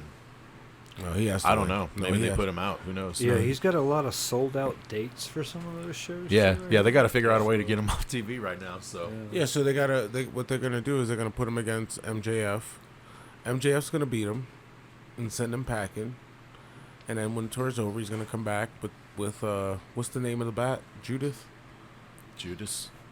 No, he has to I don't win. know. No, Maybe he they has put him out. Who knows? Yeah, he's got a lot of sold out dates for some of those shows. Yeah, too, right? yeah. They got to figure out a way to get him off TV right now. So Yeah, so what they're gonna do is they're gonna put him against MJF. MJF's gonna beat him and send him packing. And then when the tour's over, he's gonna come back with what's the name of the bat? Judas?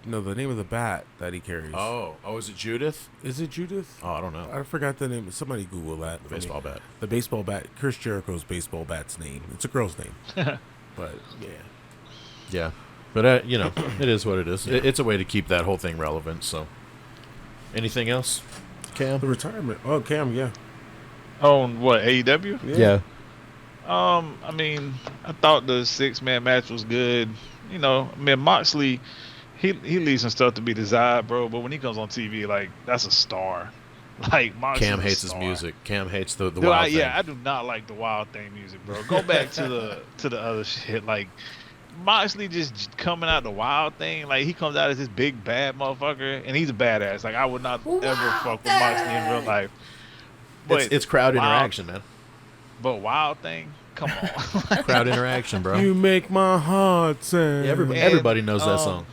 No, the name of the bat that he carries. Oh, is it Judith? Is it Judith? Oh, I don't know. I forgot the name. Somebody Google that. The baseball bat. The baseball bat. Chris Jericho's baseball bat's name. It's a girl's name. But Yeah, but it is what it is. It's a way to keep that whole thing relevant. So, anything else, Cam? the retirement. Oh, Cam, yeah. On what, AEW? Yeah. I mean, I thought the 6-man match was good. You know, I mean, Moxley, he leaves some stuff to be desired, bro. But when he comes on TV, like, that's a star. Like, Moxley's Cam hates a his star. music. Cam hates the Dude, wild thing. Yeah, I do not like the Wild Thing music, bro. Go back to the other shit. Like, Moxley just coming out the Wild Thing. Like, he comes out as this big bad motherfucker, and he's a badass. Like, I would not ever fuck with Moxley in real life. But It's crowd interaction, man. But Wild Thing, come on. Crowd interaction, bro. You make my heart sing. Yeah, everybody knows that song.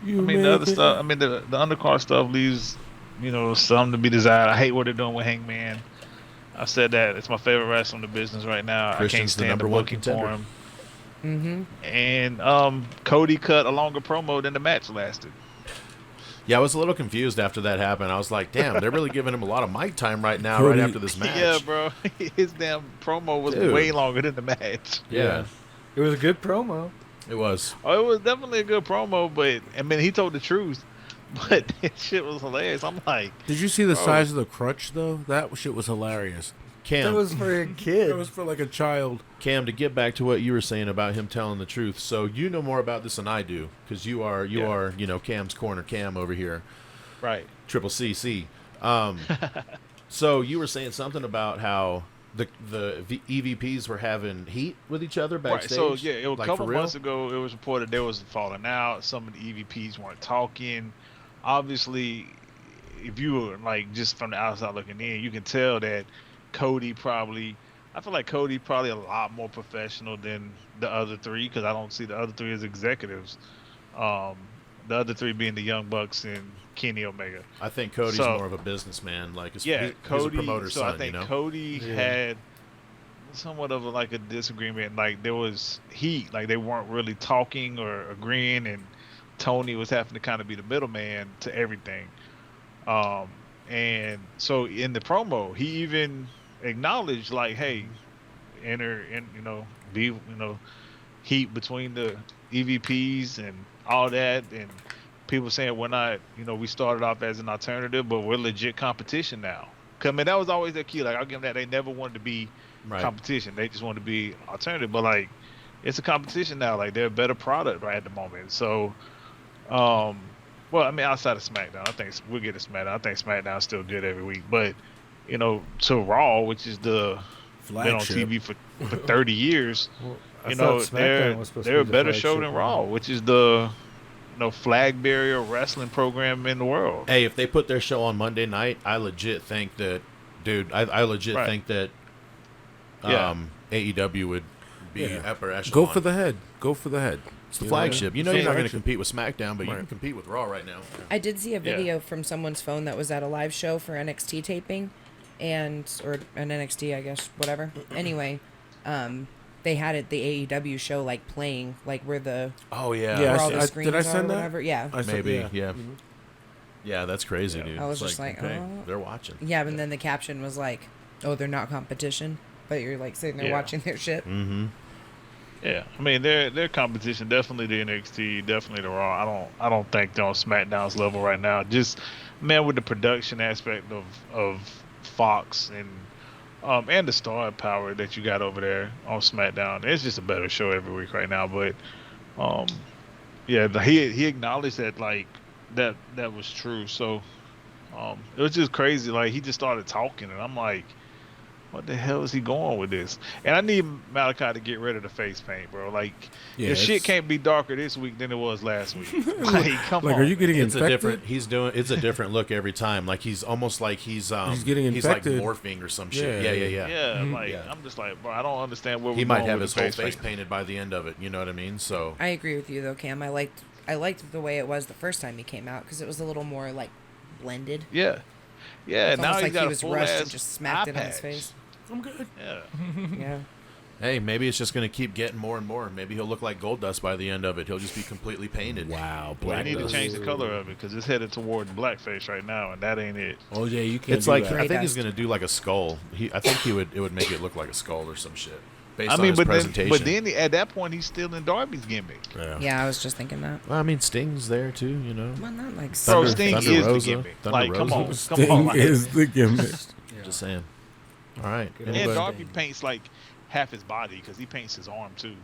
You I mean, the make other it- stuff. I mean, the undercard stuff leaves, some to be desired. I hate what they're doing with Hangman. I've said that it's my favorite wrestler in the business right now. Christian's I the can't stand number the one booking contender. for him. And Cody cut a longer promo than the match lasted. Yeah, I was a little confused after that happened. I was like, damn, they're really giving him a lot of mic time right now, Cody, right after this match. Yeah, bro. His damn promo was way longer than the match. Yeah. It was a good promo. It was. Oh, it was definitely a good promo, but I mean, he told the truth. But that shit was hilarious. I'm like, did you see the size of the crutch though? That shit was hilarious. Cam, That was for a kid. That was for like a child. Cam, to get back to what you were saying about him telling the truth. So you know more about this than I do, because you are Cam's corner Cam over here. right. Triple CC. So you were saying something about how the EVPs were having heat with each other backstage. Right. So yeah, it was like, a couple for real? months ago. It was reported there was falling out. Some of the EVPs weren't talking. Obviously, if you were like just from the outside looking in, you can tell that Cody I feel like Cody probably a lot more professional than the other three, because I don't see the other three as executives. The other three being the Young Bucks and Kenny Omega. I think Cody's more of a businessman. Like, he's a promoter's so son, I think you know? Cody had somewhat of like a disagreement. Like, there was heat. Like, they weren't really talking or agreeing, and Tony was having to kind of be the middleman to everything. And so in the promo, he even acknowledged, like, hey, be heat between the EVPs and all that, and people saying we're not, we started off as an alternative, but we're legit competition now. 'Cause, I mean, that was always their key. Like, I'll give them that. They never wanted to be competition. They just wanted to be alternative. But, like, it's a competition now. Like, they're a better product right at the moment. So, well, I mean, outside of SmackDown, I think we'll get to SmackDown. I think SmackDown's still good every week. But, to Raw, which is been on TV for 30 years, they're a better show than Raw, which is the flag bearer wrestling program in the world. Hey, if they put their show on Monday night, I legit think that, think that AEW would be upper echelon. Go for the head. It's the flagship. You're not going to compete with SmackDown, but you can compete with Raw right now. I did see a video from someone's phone that was at a live show for NXT taping, or an NXT, I guess, whatever. Anyway, they had the AEW show like playing, like where the where all the screens did I send or that? whatever. Yeah, Maybe. Yeah, that's crazy, dude. I was just like, okay, they're watching. Yeah, and then the caption was like, "Oh, they're not competition," but you're like sitting there watching their shit. Mm-hmm. Yeah, I mean their competition, definitely the NXT, definitely the Raw. I don't think they're on SmackDown's level right now. Just with the production aspect of Fox and the star power that you got over there on SmackDown, it's just a better show every week right now. But he acknowledged that that was true. So it was just crazy. Like, he just started talking, and I'm like, what the hell is he going with this? And I need Malachi to get rid of the face paint, bro. Like, the shit can't be darker this week than it was last week. Like, come on. Are you getting infected? It's a different look every time. Like, he's almost like he's getting infected. He's like morphing or some shit. Yeah. I'm just like, bro, I don't understand where he we're might going have with his whole the face painted by the end of it. You know what I mean? So I agree with you though, Cam. I liked the way it was the first time he came out, because it was a little more like blended. Yeah. It's Now almost like got he a was full rushed ass and just smacked it in his patch. face. I'm good. Yeah. Yeah. hey, maybe it's just going to keep getting more and more. Maybe he'll look like Goldust by the end of it. He'll just be completely painted. Wow, We need to change the color of it, because it's headed toward blackface right now, and that ain't it. Oh yeah, you can't. It's do like, that. I think he's going to do like a skull. I think it would make it look like a skull or some shit. Based on his but presentation. then at that point, he's still in Darby's gimmick. Yeah, I was just thinking that. Well, I mean, Sting's there too, you know. Well, not like Bro, Thunder- Sting Thunder is Rosa. the gimmick. Thunder Like, come on. Rosa. Come on. Like, is the gimmick. Just saying. All right. and Anyway, Darby paints like half his body, because he paints his arm too.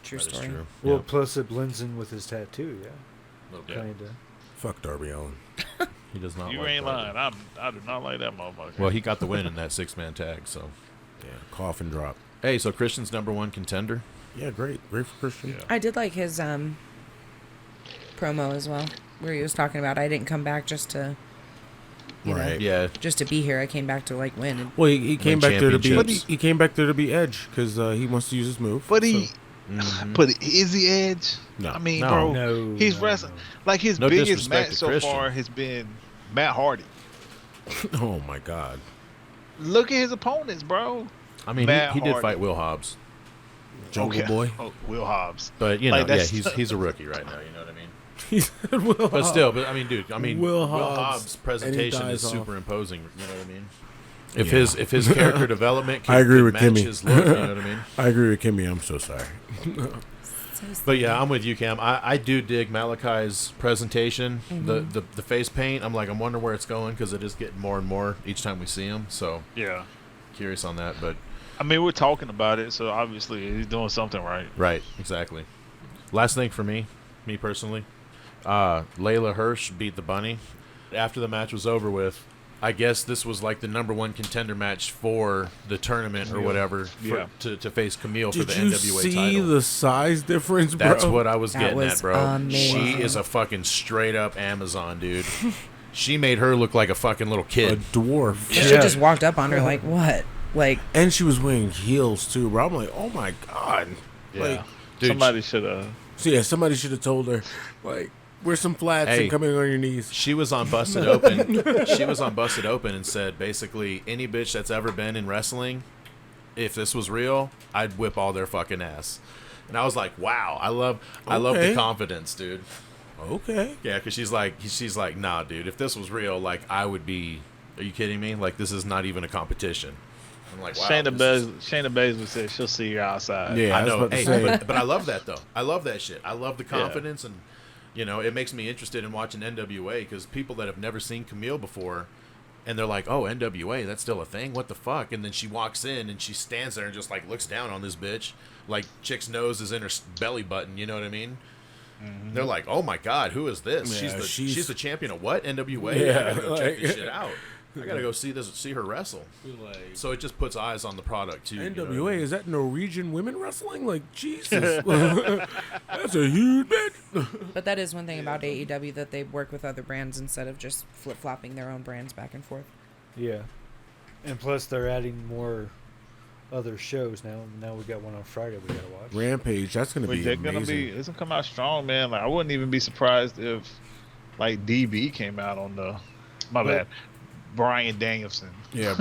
True that is story. true. Well, Yeah. plus it blends in with his tattoo, Yeah. kinda. Fuck Darby Allin. He does not. You like ain't Darby. lying. I do not like that motherfucker. Well, he got the win in that 6-man tag. So, Yeah, cough and drop. hey, so Christian's #1 contender. Yeah, great for Christian. Yeah. I did like his promo as well, where he was talking about, I didn't come back just to, you know, Right. Yeah. just to be here. I came back to like win. And Well, he came Win back there to be. championships. He came back there to be Edge because he wants to use his move. But Mhm. but is he Edge? No. I mean, No. bro, No, he's no, wrestling. no. Like, his No biggest disrespect match to so Christian. far has been Matt Hardy. Oh my God. Look at his opponents, bro. I mean, Matt he did Hardy. fight Will Hobbs. Jungle Boy. Oh, Will Hobbs. But you know, Like, yeah, that's- he's a rookie right now. You know what I mean? He said Will But Hobbs. still, I mean, dude, Will Hobbs' Hobbs, presentation and he is dies super off. imposing. You know what I mean? If Yeah. his character development can, I agree can with match Kimmy. his look, you know what I mean? I agree with Kimmy. I'm so sorry. But yeah, I'm with you, Cam. I do dig Malachi's presentation. The face paint. I'm wondering where it's going because it is getting more and more each time we see him. So Yeah. curious on that, but I mean, we're talking about it, so obviously he's doing something right. right, exactly. Last thing for me personally, Layla Hirsch beat the Bunny. After the match was over with, I guess this was like the number one contender match for the tournament or whatever to face Camille for the Did you NWA see title. the size difference, bro? That's what I was That getting was at, bro. amazing. She is a fucking straight up Amazon, dude. She made her look like a fucking little A kid. dwarf. She just walked up on her like, what? Like, And she was wearing heels too, bro. I'm like, oh my god. Yeah. Like, Dude, Somebody should have. so yeah, somebody should have told her, like, wear some flats Hey. and come in on your knees. She was on Busted Open. She was on Busted Open and said basically any bitch that's ever been in wrestling, if this was real, I'd whip all their fucking ass. And I was like, wow, I love the Okay. confidence, dude. Okay. Yeah, because she's like, nah, dude, if this was real, like I would be. Are you kidding me? Like this is not even a competition. I'm like, wow. Shayna this is- Baszler said she'll see you outside. Yeah, I was know, about to hey, say. but I love that though. I love that shit. I love the confidence, and you know, it makes me interested in watching NWA because people that have never seen Camille before, and they're like, "Oh, NWA, that's still a thing? What the fuck?" And then she walks in and she stands there and just like looks down on this bitch, like chick's nose is in her belly button. You know what I mean? They're like, "Oh my god, who is this? Yeah, she's the champion of what? NWA? Yeah, I gotta go check this like- shit out. I gotta go see her wrestle." So it just puts eyes on the product too. you know what I NWA, mean? is that Norwegian women wrestling? Like, Jesus. That's a huge bitch. but that is one thing about AEW that they work with other brands instead of just flip flopping their own brands back and forth. Yeah. And plus, they're adding more other shows now. Now we got one on Friday we gotta watch. Rampage, that's going to Wait, be they're amazing. gonna be. It's gonna come out strong, man. Like I wouldn't even be surprised if, like DB came out on the. My bad. Bryan Danielson. Yeah,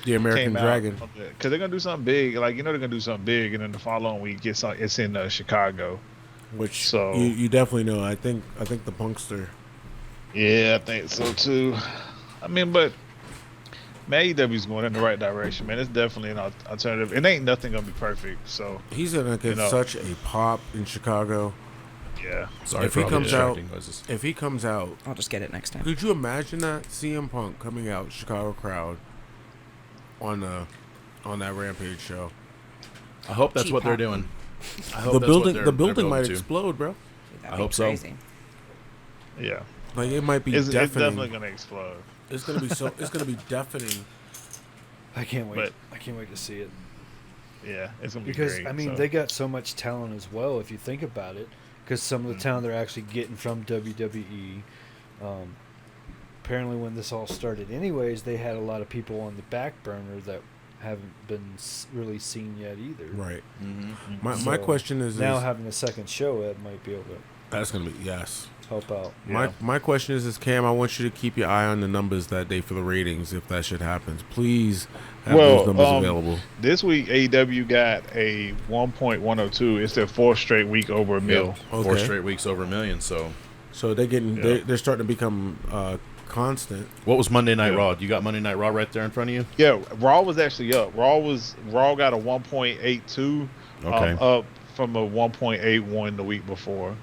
the American Dragon. Because they're gonna do something big. Like they're gonna do something big, and then the following week it's in Chicago. Which So- you definitely know. I think the Punkster. Yeah, I think so too. I mean, but AEW's going in the right direction, man. It's definitely an alternative. It ain't nothing gonna be perfect. So He's gonna get such a pop in Chicago. yeah, Sorry If for he all the comes out- distracting noises. If he comes out, I'll just get it next time. could you imagine that CM Punk coming out Chicago crowd on that Rampage show? I hope that's Cheap what they're pop. doing. I hope The that's building what they're building might going to. explode, bro. That'd I be hope so. crazy. yeah. Like it might be It's deafening. definitely gonna explode. It's gonna be so. It's gonna be deafening. I can't wait. But- I can't wait to see it. Yeah, it's gonna be Because, great. I mean, so. they got so much talent as well, if you think about it. Because some Mm-hmm. of the talent they're actually getting from WWE. Apparently, when this all started, anyways, they had a lot of people on the back burner that haven't been really seen yet either. Right. Mm-hmm. My So, question is now having a second show, it might be able to that's gonna be yes. help out. Yeah. My question is Cam, I want you to keep your eye on the numbers that day for the ratings if that shit happens. Please have those numbers available. This week AEW got a 1.102. It's their fourth straight week over a mil. Okay. 4 straight weeks over $1 million. So, So they're getting Yeah. they're starting to become constant. what was Monday Night Yeah. Raw? You got Monday Night Raw right there in front of you? Yeah, Raw was actually up. Raw got a 1.82, Okay. up from a 1.81 the week before.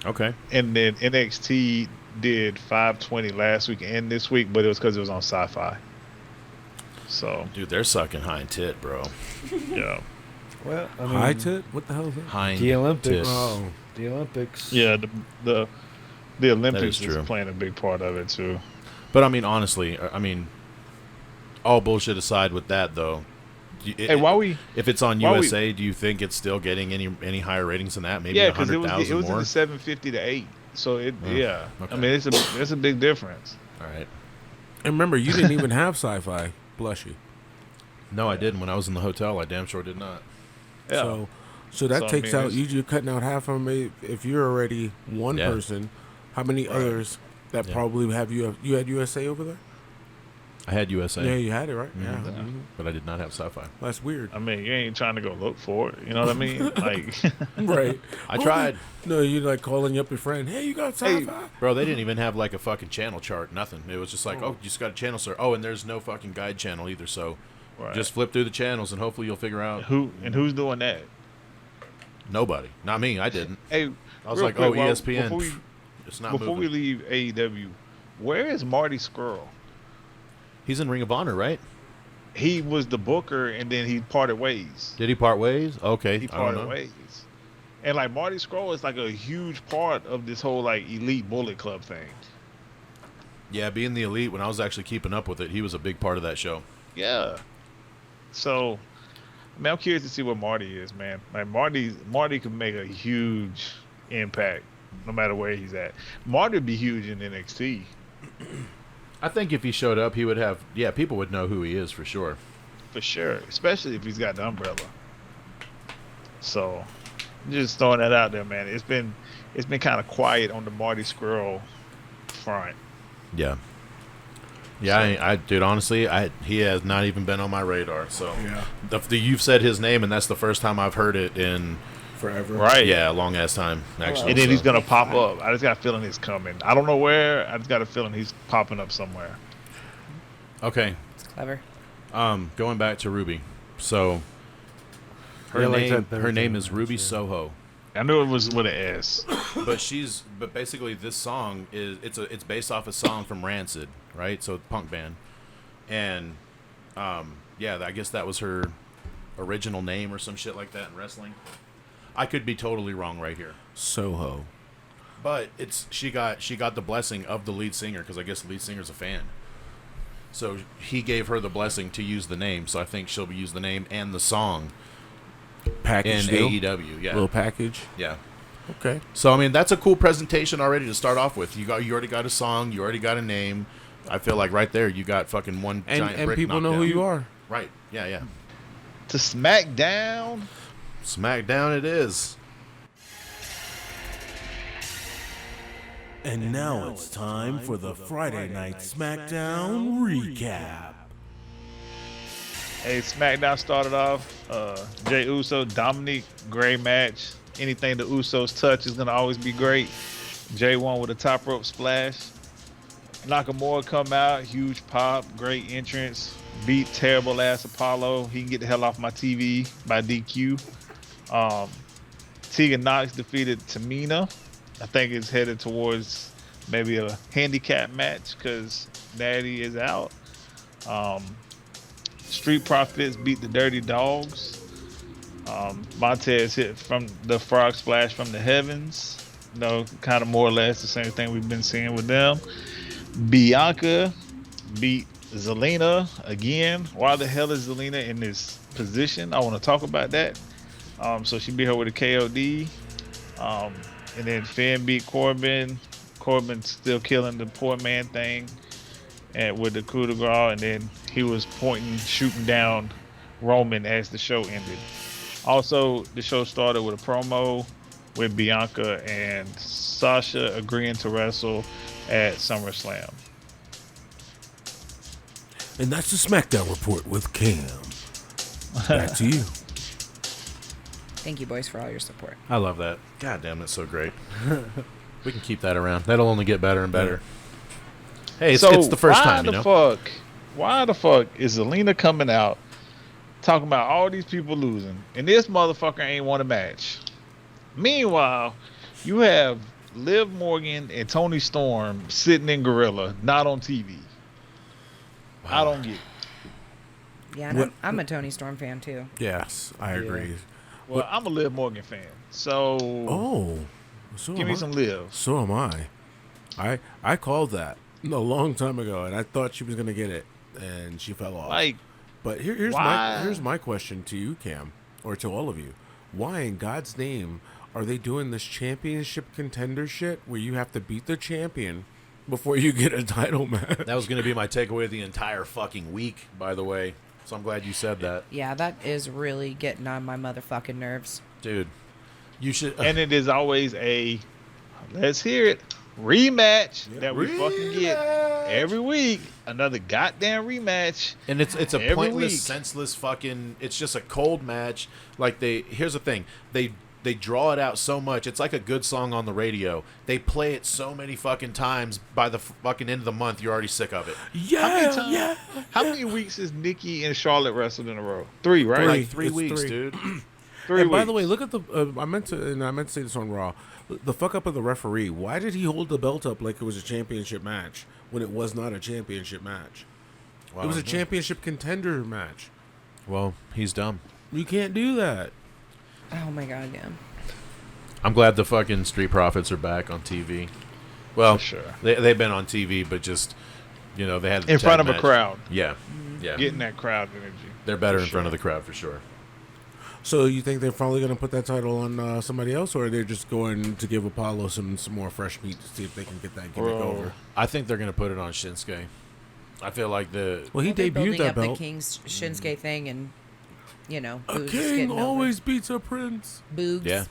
Okay. And then NXT did 520 last week and this week, but it was because it was on Sci-Fi. So Dude, they're sucking hind tit, bro. yeah, Well, I mean, High tit? What the hell is that? Hind The Olympics. tit. Oh, The Olympics. yeah. The Olympics true. is playing a big part of it too. But I mean, honestly, I mean, all bullshit aside with that, though. Hey, why we? If it's on why we- USA, do you think it's still getting any higher ratings than that? Maybe Yeah, because it 100,000 was in more? the 750 to 8. So it Oh, yeah. okay. I mean it's a big difference. All right. and remember, you didn't even have sci-fi, bless you. No, I didn't. When I was in the hotel, I damn sure did not. Yeah. So that So, I takes mean, out it's- you're cutting out half of them. If you're already one Yeah. person, how many others that Yeah. probably have you had USA over there? I had USA. Yeah, you had it, right? Yeah. Yeah. But I did not have sci-fi. That's weird. I mean, you ain't trying to go look for it. You know what I mean? Like, Right. I tried. No, you like calling up your friend. Hey, you got sci-fi? Hey. Bro, they didn't even have like a fucking channel chart, nothing. It was just like, oh, you just got a channel, sir. Oh, and there's no fucking guide channel either, so right. just flip through the channels and hopefully you'll figure out. who's doing that? Nobody. Not me. I didn't. Hey, I was real like, quick, oh, ESPN. It's not before we moving. leave AEW, where is Marty Squirrel? He's in Ring of Honor, right? He was the booker, and then he parted ways. Did he part ways? Okay. He I don't parted know. ways. And like Marty Squirrel is like a huge part of this whole like elite Bullet Club thing. Yeah, being the elite, when I was actually keeping up with it, he was a big part of that show. Yeah. So, I mean, I'm curious to see what Marty is, man. Like Marty could make a huge impact no matter where he's at. Marty would be huge in NXT. I think if he showed up, he would have, people would know who he is for sure. For sure, especially if he's got the umbrella. So, just throwing that out there, man. It's been kind of quiet on the Marty Squirrel front. Yeah. Yeah, I dude, honestly, he has not even been on my radar. So, Yeah. You've said his name, and that's the first time I've heard it in Forever. Right. a long ass time actually. And then he's so. gonna pop up. I just got a feeling he's coming. I don't know where. I just got a feeling he's popping up somewhere. Okay. It's clever. Going back to Ruby. So her Yeah, like name that better her name than is that, Ruby yeah. Soho. I knew it was with an S. But basically this song it's based off a song from Rancid, right? So punk band. And I guess that was her original name or some shit like that in wrestling. I could be totally wrong right here. Soho. But she got the blessing of the lead singer, because I guess the lead singer's a fan. So he gave her the blessing to use the name. So I think she'll use the name and the song Package in deal? AEW. Yeah, Little package. yeah. Okay. So I mean, that's a cool presentation already to start off with. You already got a song. You already got a name. I feel like right there you got fucking one giant And brick people know knocked who down. you are. Right. Yeah. To Smackdown. Smackdown it is. And now it's time for the Friday Night Smackdown Recap. Hey, Smackdown started off. Jey Uso, Dominic, great match. Anything the Usos touch is gonna always be great. Jey won with a top rope splash. Nakamura come out, huge pop, great entrance. Beat terrible ass Apollo. He can get the hell off my TV by DQ. Tegan Nox defeated Tamina. I think it's headed towards maybe a handicap match because Natty is out. Street Profits beat the Dirty Dogs. Montez hit from the frog splash from the heavens. Kind of more or less the same thing we've been seeing with them. Bianca beat Zelina again. Why the hell is Zelina in this position? I want to talk about that. So she beat her with a KOD. And then Finn beat Corbin. Corbin still killing the poor man thing and with the coup de grace. And then he was shooting down Roman as the show ended. Also, the show started with a promo with Bianca and Sasha agreeing to wrestle at SummerSlam. And that's the Smackdown Report with Cam. Back to you. Thank you, boys, for all your support. I love that. God damn, that's so great. We can keep that around. That'll only get better and better. Hey, it's the first time, you know? Why the fuck is Zelina coming out talking about all these people losing and this motherfucker ain't won a match? Meanwhile, you have Liv Morgan and Toni Storm sitting in Gorilla, not on TV. Wow. I don't get it. Yeah, and I'm a Toni Storm fan, too. Yes, I agree. Well, I'm a Liv Morgan fan, so give me some Liv. So am I. I called that a long time ago, and I thought she was going to get it, and she fell off. But here's my question to you, Cam, or to all of you. Why in God's name are they doing this championship contender shit where you have to beat the champion before you get a title match? That was going to be my takeaway the entire fucking week, by the way. So I'm glad you said that. Yeah, that is really getting on my motherfucking nerves. Dude, you should... And it is always let's hear it, rematch that we fucking get. every week, another goddamn rematch. And it's a every pointless, week. senseless fucking. It's just a cold match. Like here's the thing, they draw it out so much. It's like a good song on the radio. They play it so many fucking times. By the fucking end of the month, you're already sick of it. How many weeks has Nikki and Charlotte wrestled in a row? 3, right? Like 3 It's weeks, 3. dude. 3 And weeks. by the way, look at the. I meant to say this on Raw. The fuck up of the referee. Why did he hold the belt up like it was a championship match when it was not a championship match? Wow. It was a championship contender match. Well, he's dumb. You can't do that. Oh my god, yeah. I'm glad the fucking Street Profits are back on TV. Well, For sure. they've been on TV, but just, they had In front of a crowd. Yeah, yeah. Getting that crowd energy. They're better For in front sure. of the crowd for sure. So you think they're probably going to put that title on somebody else, or are they just going to give Apollo some more fresh meat to see if they can get that gimmick Bro. over? I think they're going to put it on Shinsuke. I feel like Well, he Well, they're debuted building that up belt. the King's Shinsuke thing, and A Boog's king getting always beats a prince. over. Boogs. Yeah.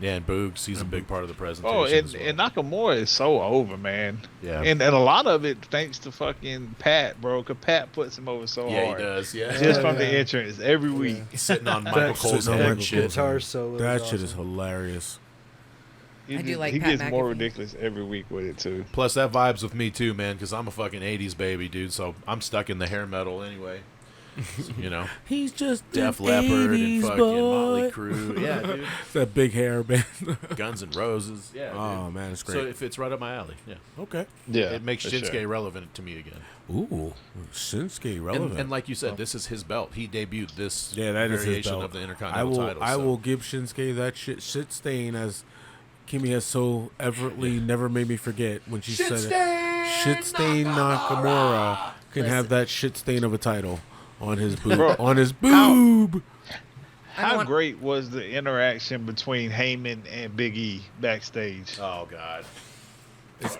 Yeah, and Boogs, he's a big part of the presentation. Oh, as well. and Nakamura is so over, man. Yeah. And a lot of it thanks to fucking Pat, bro. Because Pat puts him over so Yeah, hard. he does. Yeah. Just Yeah, from the yeah. entrance every week. He's sitting on That Michael Cole's sitting on head Michael and shit. Guitar solo. That is shit is awesome. hilarious. I do like He Pat gets more McAfee. ridiculous every week with it too. Plus, that vibes with me too, man, because I'm a fucking 80s baby, dude, so I'm stuck in the hair metal anyway. So, He's just Def an Leppard and 80s fucking boy. Motley Crue. Yeah, dude. That big hair band. Guns N' Roses. Yeah, Oh, dude. man, it's So great. it fits right up my alley. Yeah. Okay. Yeah, It makes for Shinsuke sure. relevant to me again. Ooh, Shinsuke relevant. And like you said, this is his belt. He debuted this Yeah, that is his variation belt. of the I Intercontinental will. title. I so. will give Shinsuke that shit stain as Kimmy has so everly never made me forget when she said it. Shit stain Nakamura can have that shit stain of a title on his boob. Bro, on his boob. How want- great was the interaction between Heyman and Big E backstage? Oh, God.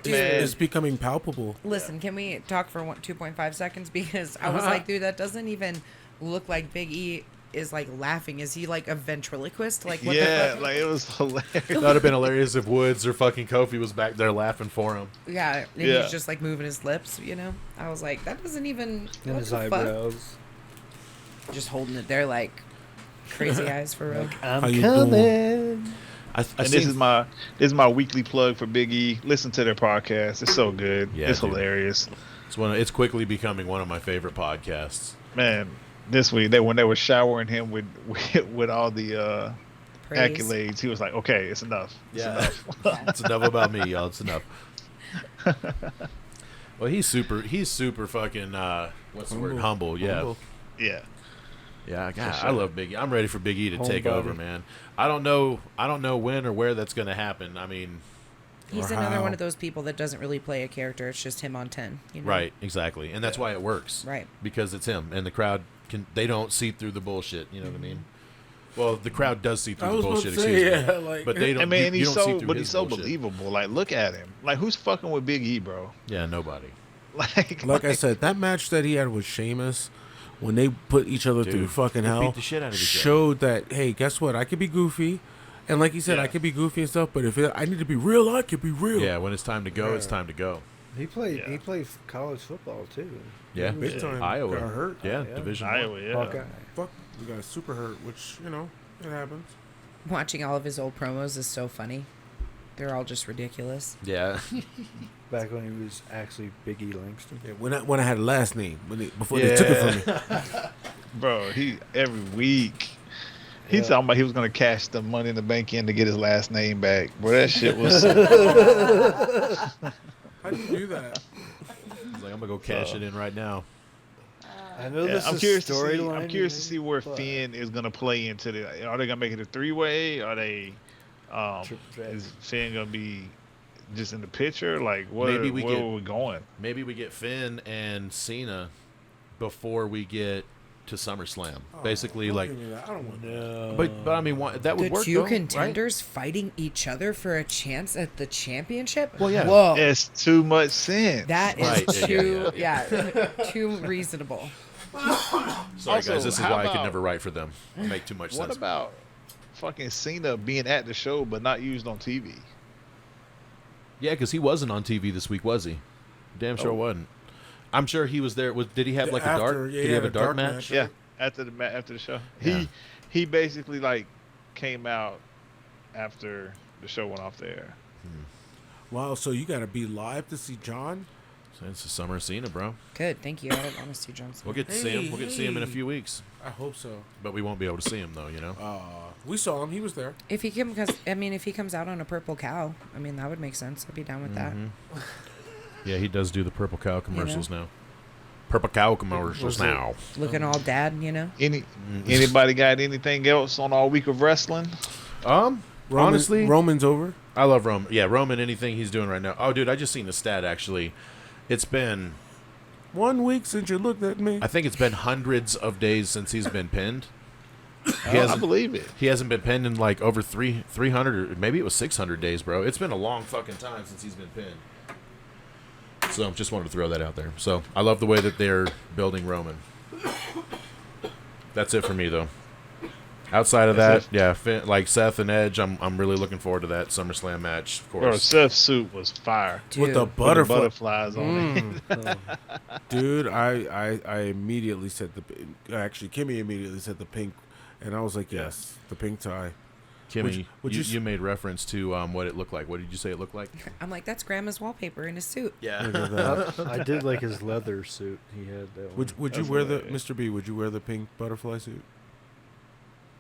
It's becoming palpable. Listen, can we talk for 2.5 seconds? Because I was like, dude, that doesn't even look like Big E is like laughing. Is he like a ventriloquist? Like, what Yeah, the fuck? like it was hilarious. That would have been hilarious if Woods or fucking Kofi was back there laughing for him. Yeah, and Yeah. he's just like moving his lips, I was like, that doesn't even. And what his the fuck? eyebrows. Just holding it there like crazy eyes for real. How I'm you coming. I And this is my weekly plug for Big E. Listen to their podcast. It's so good. Yeah, it's dude. hilarious. It's quickly becoming one of my favorite podcasts. Man, this week when they were showering him with all the Praise. accolades, he was like, "Okay, it's enough. It's Yeah. enough." It's enough about me, y'all. It's enough. Well, he's super fucking what's the word? Humble. Yeah. Humble. Yeah. Yeah, God, sure. I love Big E. I'm ready for Big E to take Homebody. over, man. I don't know when or where that's going to happen. I mean, He's Or another how. one of those people that doesn't really play a character. It's just him on 10. right, exactly. And that's why it works. Right. Because it's him and the crowd they don't see through the bullshit, you know what I mean? Well, the crowd does see I through the was about bullshit, to say, excuse me. yeah, like, But they don't I mean, you he's don't see so, through but his he's so bullshit. believable. Like, look at him. Like, who's fucking with Big E, bro? Yeah, nobody. like I said, that match that he had with Sheamus, when they put each other Dude, through fucking they hell, beat the shit out of each other. showed that, hey, guess what? I could be goofy. And like you said, Yeah. I could be goofy and stuff, but if I need to be real, I could be real. Yeah, when it's time to go, it's time to go. He played. Yeah. He played college football too. Yeah, He was Big time. Iowa. Got hurt. Yeah, Yeah. Division Iowa, I. yeah. Hawkeye. Fuck, we got super hurt, which, it happens. Watching all of his old promos is so funny. They're all just ridiculous. Yeah. Back when he was actually Big E Langston. Yeah, when I had a last name, before they took it from me. Bro, he every week. He Yeah. talking about he was gonna cash the Money in the Bank in to get his last name back. Bro, that shit was. How do you do that? He's like, I'm gonna go cash it in right now. I know Yeah, this I'm is curious to see. storyline. I'm curious to see where but- Finn is gonna play into the. Are they gonna make it a 3-way? Are they? Triple threat. Is Finn gonna be just in the picture? Like, what? Maybe we where get- are we going? Maybe we get Finn and Cena before we get to SummerSlam. Basically, Don't like, give me that. I don't want that. No. but I mean, that would The work. two though, right? contenders fighting each other for a chance at the championship? Well, yeah. Whoa. It's too much sense. That is Right, yeah, too, yeah, too reasonable. Sorry, Also, guys. This is how why I could about- never write for them. It make too much What sense. about fucking Cena being at the show but not used on TV? Yeah, because he wasn't on TV this week, was he? Damn sure wasn't. I'm sure he was there. Did he have like a dark? Did he have a dark match? Yeah, after the show, Yeah. he basically like came out after the show went off the air. Wow, so you got to be live to see John? So it's the summer of Cena, bro. Good, thank you. I don't want to see Johnson. We'll get to see him. We'll get to see him in a few weeks. I hope so. But we won't be able to see him though, you know. We saw him. He was there. If he comes out on a purple cow, I mean that would make sense. I'd be down with that. Yeah, he does do the purple cow commercials now. Purple cow commercials now. Looking all dad, you know. Anybody got anything else on our week of wrestling? Honestly, Roman's over. I love Roman. Yeah, Roman. Anything he's doing right now. Oh, dude, I just seen the stat. Actually, it's been 1 week since you looked at me. I think it's been hundreds of days since he's been pinned. I believe it. He hasn't been pinned in like over 300, or maybe it was 600 days, bro. It's been a long fucking time since he's been pinned. So just wanted to throw that out there. So I love the way that they're building Roman. That's it for me, though. Outside of that, yeah, like Seth and Edge, I'm really looking forward to that SummerSlam match. Of course, Bro, Seth's suit was fire. Dude. With the Butterflies on it. Dude, I immediately said actually, Kimmy immediately said the pink, and I was like, yes, the pink tie. Kimmy, you made reference to what it looked like. What did you say it looked like? I'm like, that's Grandma's wallpaper in his suit. Yeah. I did like his leather suit. He had that one. Would you wear Mr. B? Would you wear the pink butterfly suit?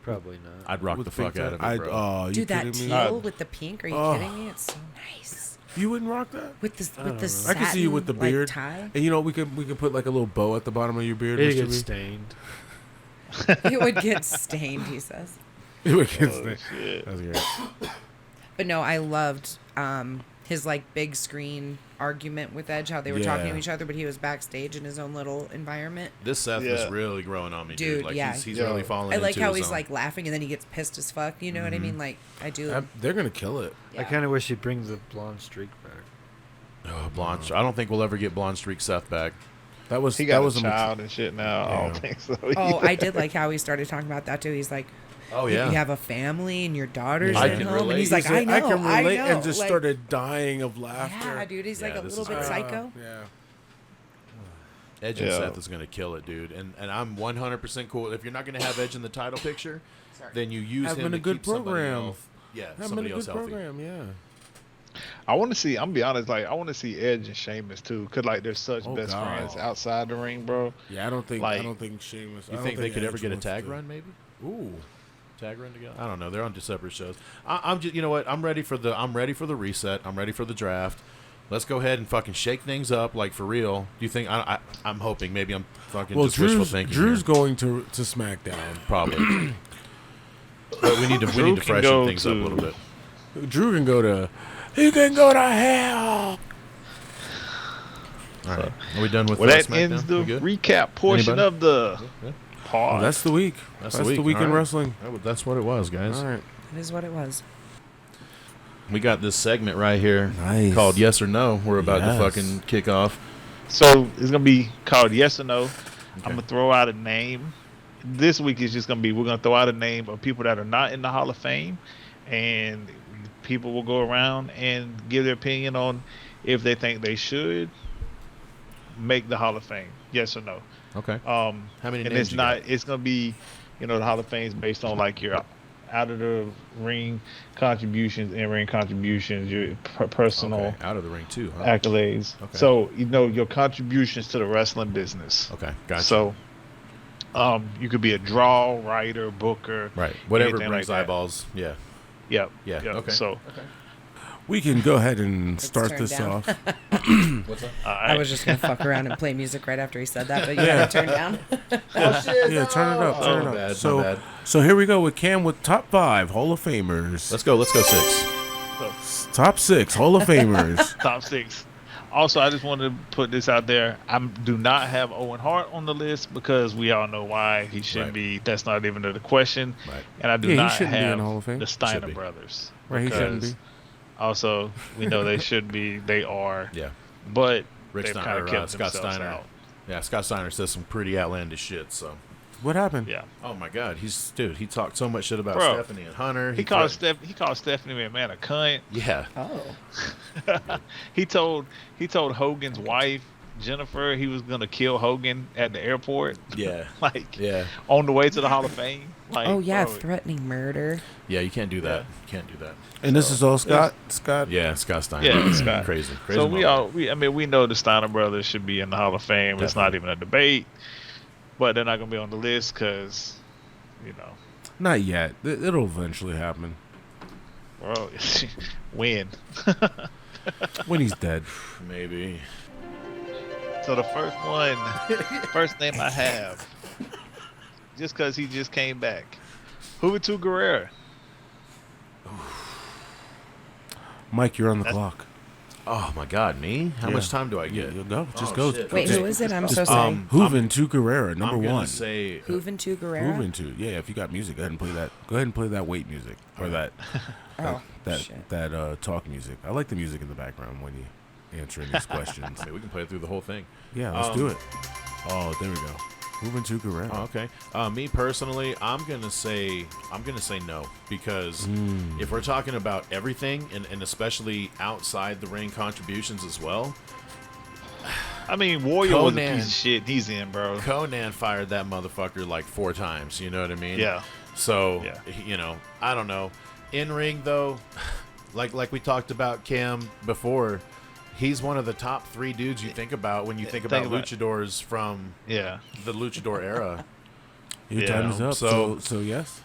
Probably not. I'd rock the fuck out of it, bro. You Dude, that kidding me? teal with the pink. Are you kidding me? It's so nice. You wouldn't rock that? With the I satin, can see you with the beard. tie. And you know, we could put like a little bow at the bottom of your beard. It Mr. gets B. stained. It would get stained, he says. It would get stained. Shit. That's great. But no, I loved his like big screen argument with Edge, how they were talking to each other, but he was backstage in his own little environment. This Seth is really growing on me, dude. Like he's really falling. I like into how his he's own. like laughing and then he gets pissed as fuck. You know what I mean? Like I do. They're gonna kill it. I kind of wish he'd bring the blonde streak back. Oh, blonde. I don't think we'll ever get blonde streak Seth back. He got a child and shit now. I don't think so. Oh, I did like how he started talking about that too. He's like, oh yeah, you have a family and your daughter's I at can home, relate. and he's like, I know, I can relate, know. and just like, started dying of laughter. Yeah, dude, he's like a this little is bit great. psycho. Yeah. Edge and Seth is gonna kill it, dude. And I'm 100% cool. If you're not gonna have Edge in the title picture, then you use Have him in a to good keep somebody program. else. Yeah, Have been somebody a else good healthy. program, yeah. I want to see. I'm gonna be honest. Like I want to see Edge and Sheamus too, cause like they're such Oh, best God. friends outside the ring, bro. Yeah, I don't think Sheamus. You think they could ever get a tag run? run, maybe? Ooh. Tag run together? I don't know. They're on separate shows. I'm just, you know what? I'm ready for the reset. I'm ready for the draft. Let's go ahead and fucking shake things up, like for real. Do you think? I'm hoping. Maybe I'm fucking just wishful thinking. Drew's here. going to SmackDown. Probably. But we need to freshen things up a little bit. Drew can go to. He can go to hell. All right. Are we done with That SmackDown? ends the We good? recap portion Anybody? of the Oh, pod. that's the week. That's the week All in right. wrestling. That's what it was, guys. All right. It is what it was. We got this segment right here Nice. called Yes or No. We're about to Yes. fucking kick off. So it's gonna be called Yes or No. Okay. I'm gonna throw out a name. This week is just gonna be we're gonna throw out a name of people that are not in the Hall of Fame, and people will go around and give their opinion on if they think they should make the Hall of Fame. Yes or no. Okay. How many and names it's you not. got? It's gonna be, the Hall of Fame is based on like your out of the ring contributions, in ring contributions, your personal Okay. Out of the ring too, huh? accolades. Okay. So your contributions to the wrestling business. Okay, gotcha. So, you could be a draw, writer, booker, right, whatever anything brings like that. eyeballs. Yeah. Yep. Yeah, Yep. okay. So, We can go ahead and start turned this down. off. What's up? I was just gonna fuck around and play music right after he said that, but you got to turn down. Yeah, turn it up. Oh, Turn it my up. bad, so, my bad. so here we go with Cam with top 5 Hall of Famers. Let's go 6. Top 6 Hall of Famers. top 6. Also, I just wanted to put this out there. I do not have Owen Hart on the list because we all know why he shouldn't Right. be. That's not even the question. Right. And I do Yeah, he not shouldn't be in have the Hall of Fame. the Should Steiner be. brothers. Right, he shouldn't because be. Also, we know they should be. They are. Yeah. But Rick they've kind Steiner, of kept Scott themselves Steiner. out. Yeah, Scott Steiner says some pretty outlandish shit. So. What happened? Yeah. Oh my God, he talked so much shit about Bro, Stephanie and Hunter. He called Stephanie McMahon a cunt. Yeah. Oh, he told Hogan's wife Jennifer, he was gonna kill Hogan at the airport. Yeah. Like, Yeah. on the way to the Hall of Fame. Like, Oh yeah, bro, threatening murder. Yeah, you can't do that. Yeah. You can't do that. And this is all Scott. Scott. Yeah, Scott Steiner. Yeah, Scott. Crazy. So moment. we know the Steiner brothers should be in the Hall of Fame. It's not even a debate, but they're not gonna be on the list because, you know, Not yet. It'll eventually happen bro, when. when he's dead. Maybe. So the first name I have, just because he just came back, Juventud Guerrera. Mike, you're on the clock. Oh my God, me? How Yeah. much time do I Yeah, get? you go. Just Oh, go. shit. Wait, Okay. who is it? I'm so sorry. Juventud Guerrera, number I'm gonna one. say Juventud Guerrera. Juventud. Yeah, if you got music, go ahead and play that. Go ahead and play that weight music or that Oh, that shit. talk music. I like the music in the background when you answering these questions. okay, we can play through the whole thing. Yeah, let's do it. Oh, there we go. Juventud Guerrera. Oh, okay. Me personally, I'm gonna say no, because if we're talking about everything and especially outside the ring contributions as well, I mean, Warrior was a Conan. piece of shit. He's in, bro. Conan fired that motherfucker like 4 times. You know what I mean? Yeah. So Yeah. you know, I don't know. In ring though, like we talked about Cam before, he's one of the top 3 dudes you think about when you think about luchadors from Yeah. the luchador era. Your Yeah. time is up. So- So yes,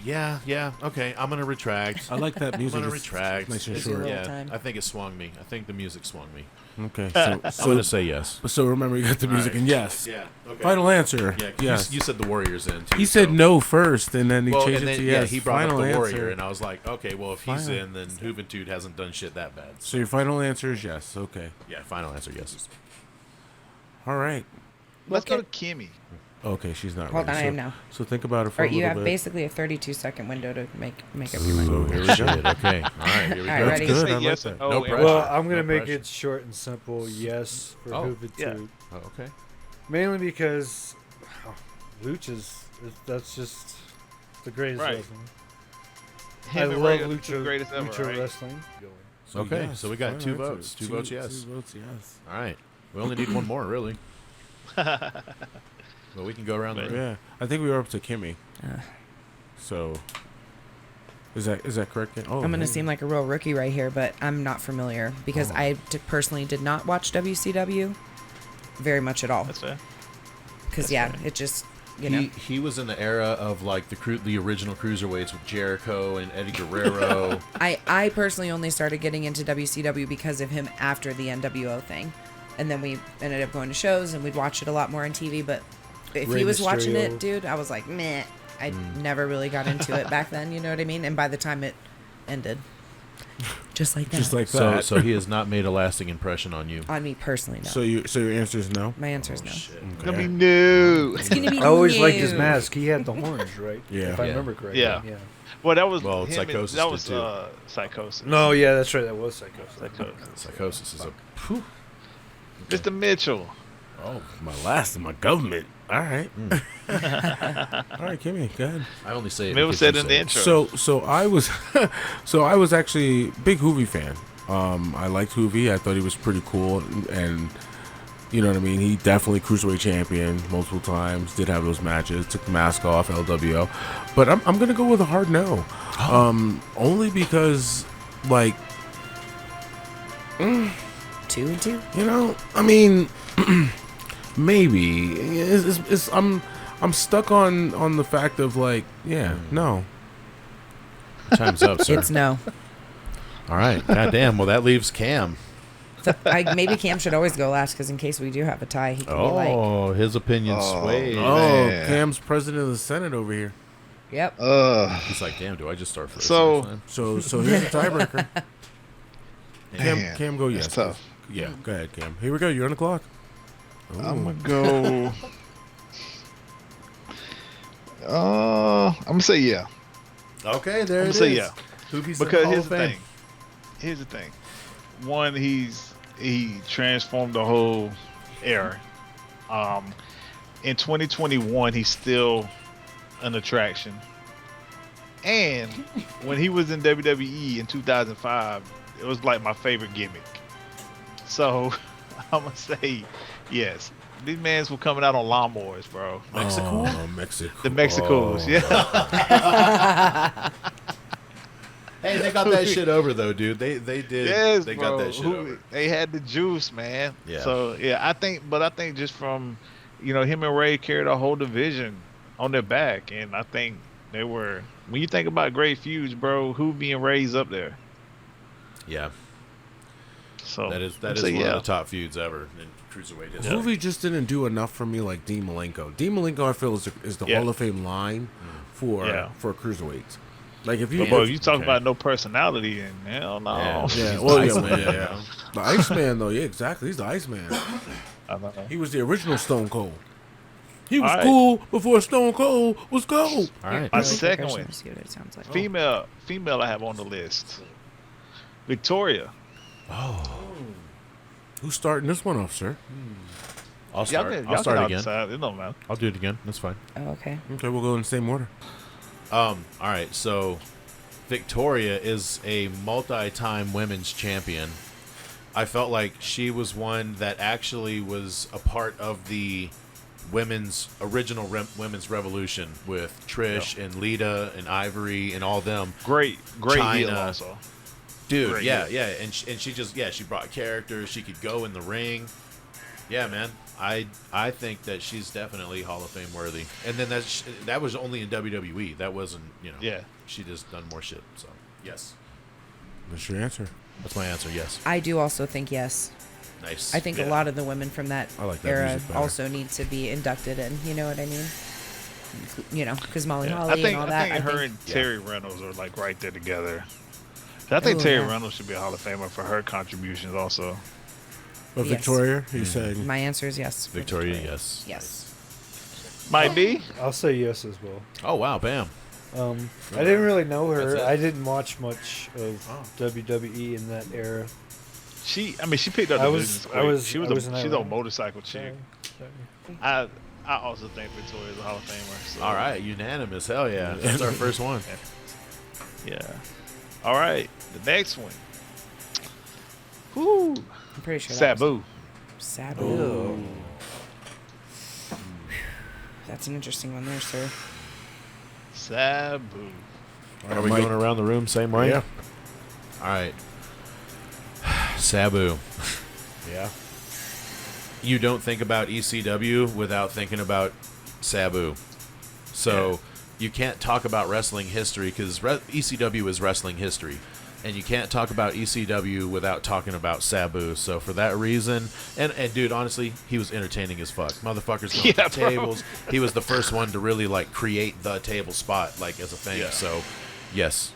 Yeah. Okay, I'm gonna retract. I like that I'm music. gonna It's retract. nice and Is it short. real? Yeah, time. I think it swung me. I think the music swung me. Okay, I'm gonna say yes. so remember you got the music right. and yes. Yeah. Okay. Final answer. Yeah. Yes. You said the Warriors in too. He said so- no first, and then he Well, changed and it then to yes. he brought Final up the answer. Warrior, and I was like, okay, well if he's Final. in, then Juventud hasn't done shit that bad. So your final answer is yes. Okay. Yeah. Final answer, yes. All right. Let's go to Okay. Kimmy. Okay, she's not Hold ready. on, I so, am now. So think about it for Or a you little have bit. basically a 32-second window to make up your mind. So here we Shit. go. Okay. All right. Here we All right, go. ready? Good. Say I like yes that. or no. No and pressure. Well, why. I'm gonna No make pressure. it short and simple. Yes for Oh, Juventud. yeah. Oh, okay. Mainly because Lucha's that's just the greatest Right. wrestling. Him I and love Ray are the two Lucha, greatest ever, Lucha right? wrestling. So Okay, yes, so we got final 2 answer. votes. 2 votes, yes. 2 votes, yes. All right. We only need one more, really. Well, we can go around the room. Yeah, I think we were up to Kimmy. So, is that correct? Oh, I'm gonna hey. seem like a real rookie right here, but I'm not familiar because I personally did not watch WCW very much at all. That's fair. Because yeah, it just you know. He was in the era of like the original cruiserweights with Jericho and Eddie Guerrero. I personally only started getting into WCW because of him after the NWO thing, and then we ended up going to shows and we'd watch it a lot more on TV. But if Rey he was watching Mysterio. it, dude, I was like, meh. I never really got into it back then. You know what I mean? And by the time it ended, just like that. Just like so that. so he has not made a lasting impression on you. on me personally, no. So your answer is no. My answer is no. It's gonna be new. It's gonna be I always liked his new. mask. He had the horns, right? Yeah. If I Yeah. remember correctly. Yeah. Yeah. Well, that was Well, him Psychosis that did was too. Psychosis. No, yeah, that's right. That was Psychosis. Psychosis. Psychosis is a. Mr. Mitchell. Oh, my last in my government. All right. All right, Kimmy, go ahead. I only say it. Mill because said you in say the it. intro. So I was, so I was actually big Hoovy fan. I liked Hoovy. I thought he was pretty cool, and you know what I mean. He definitely cruiserweight champion multiple times. Did have those matches. Took the mask off, LWO. But I'm gonna go with a hard no. Only because like 2 and 2. you know, I mean, maybe I'm stuck on the fact of like, yeah, no. Time's up, sir. It's no. All right. Goddamn. Well, that leaves Cam. So maybe Cam should always go last because in case we do have a tie, he can be like, Oh, his opinion swayed. Oh, Man. Cam's president of the Senate over here. "Yep." He's like, damn. Do I just start first? So- next time? So here's the tiebreaker. Man, Cam, go yes. that's tough. Yeah, go ahead, Cam. Here we go. You're on the clock. Ooh. I'm gonna go. I'm gonna say yeah. Okay, there I'm it gonna say is. yeah. Hoovie's in Because Hall here's of the Fame. thing. Here's the thing. One, he transformed the whole era. In 2021, he's still an attraction. And when he was in WWE in 2005, it was like my favorite gimmick. So I'm gonna say Yes. These mans were coming out on lawnmowers, bro. Mexico? Oh, Mexico. The Mexicos, yeah. Hey, they got that shit over though, dude. They did. Yes, they bro. got that shit over. They had the juice, man. Yeah. So yeah, I think just from, him and Ray carried a whole division on their back, and I think they were. When you think about great feuds, bro, Hoovy and Ray's up there. Yeah. So that is one of the top feuds ever in cruiserweight history. Hoovy just didn't do enough for me like Dean Malenko. Dean Malenko, I feel, is the Hall of Fame line for cruiserweights. Like if you, talk about no personality, and hell no. Yeah. Well, yeah. The Iceman, though, yeah, exactly. He's the Iceman. I know. He was the original Stone Cold. He was cool before Stone Cold was cold. All right. My second one, See what it sounds like. female I have on the list, Victoria. Oh. Who's starting this one off, sir? I'll start. Y'all I'll start can again. outside. It don't matter. I'll do it again. That's fine. Oh, okay. Okay, we'll go in the same order. All right. So, Victoria is a multi-time women's champion. I felt like she was one that actually was a part of the original women's revolution with Trish and Lita and Ivory and all them. Great China. heel also. Dude, Great yeah, heel. yeah, and she just she brought character. She could go in the ring. Yeah, man, I think that she's definitely Hall of Fame worthy. And then that was only in WWE. That wasn't Yeah. She just done more shit. So yes, What's your answer? that's my answer. Yes, I do also think yes. nice. I think a lot of the women from that I like that era music better. also need to be inducted in. You know what I mean? Because Molly Yeah. Holly and all I that. think her and Terry Reynolds are like right there together. I think Terry Reynolds should be a Hall of Famer for her contributions also. But Yes. Victoria, he's saying. My answer is yes. for Victoria, yes. Yes. Might be. I'll say yes as well. Oh wow, bam. I didn't really know her. That's it. I didn't watch much of WWE in that era. She picked up I the was- business I quick. was- She's I was a not- motorcycle chick. Sorry. I also think Victoria's a Hall of Famer. So. All right, unanimous. Hell yeah, that's our first one. Yeah. All right. The next one. Whoo. I'm pretty sure Sabu. Sabu. That's an interesting one there, sir. Sabu. Are we going around the room same way? Yeah. All right. Sabu. Yeah. You don't think about ECW without thinking about Sabu. So you can't talk about wrestling history because ECW is wrestling history. And you can't talk about ECW without talking about Sabu. So for that reason, and dude, honestly, he was entertaining as fuck. Motherfuckers going Yeah, to bro. tables. He was the first one to really like create the table spot like as a thing. Yeah. So, yes.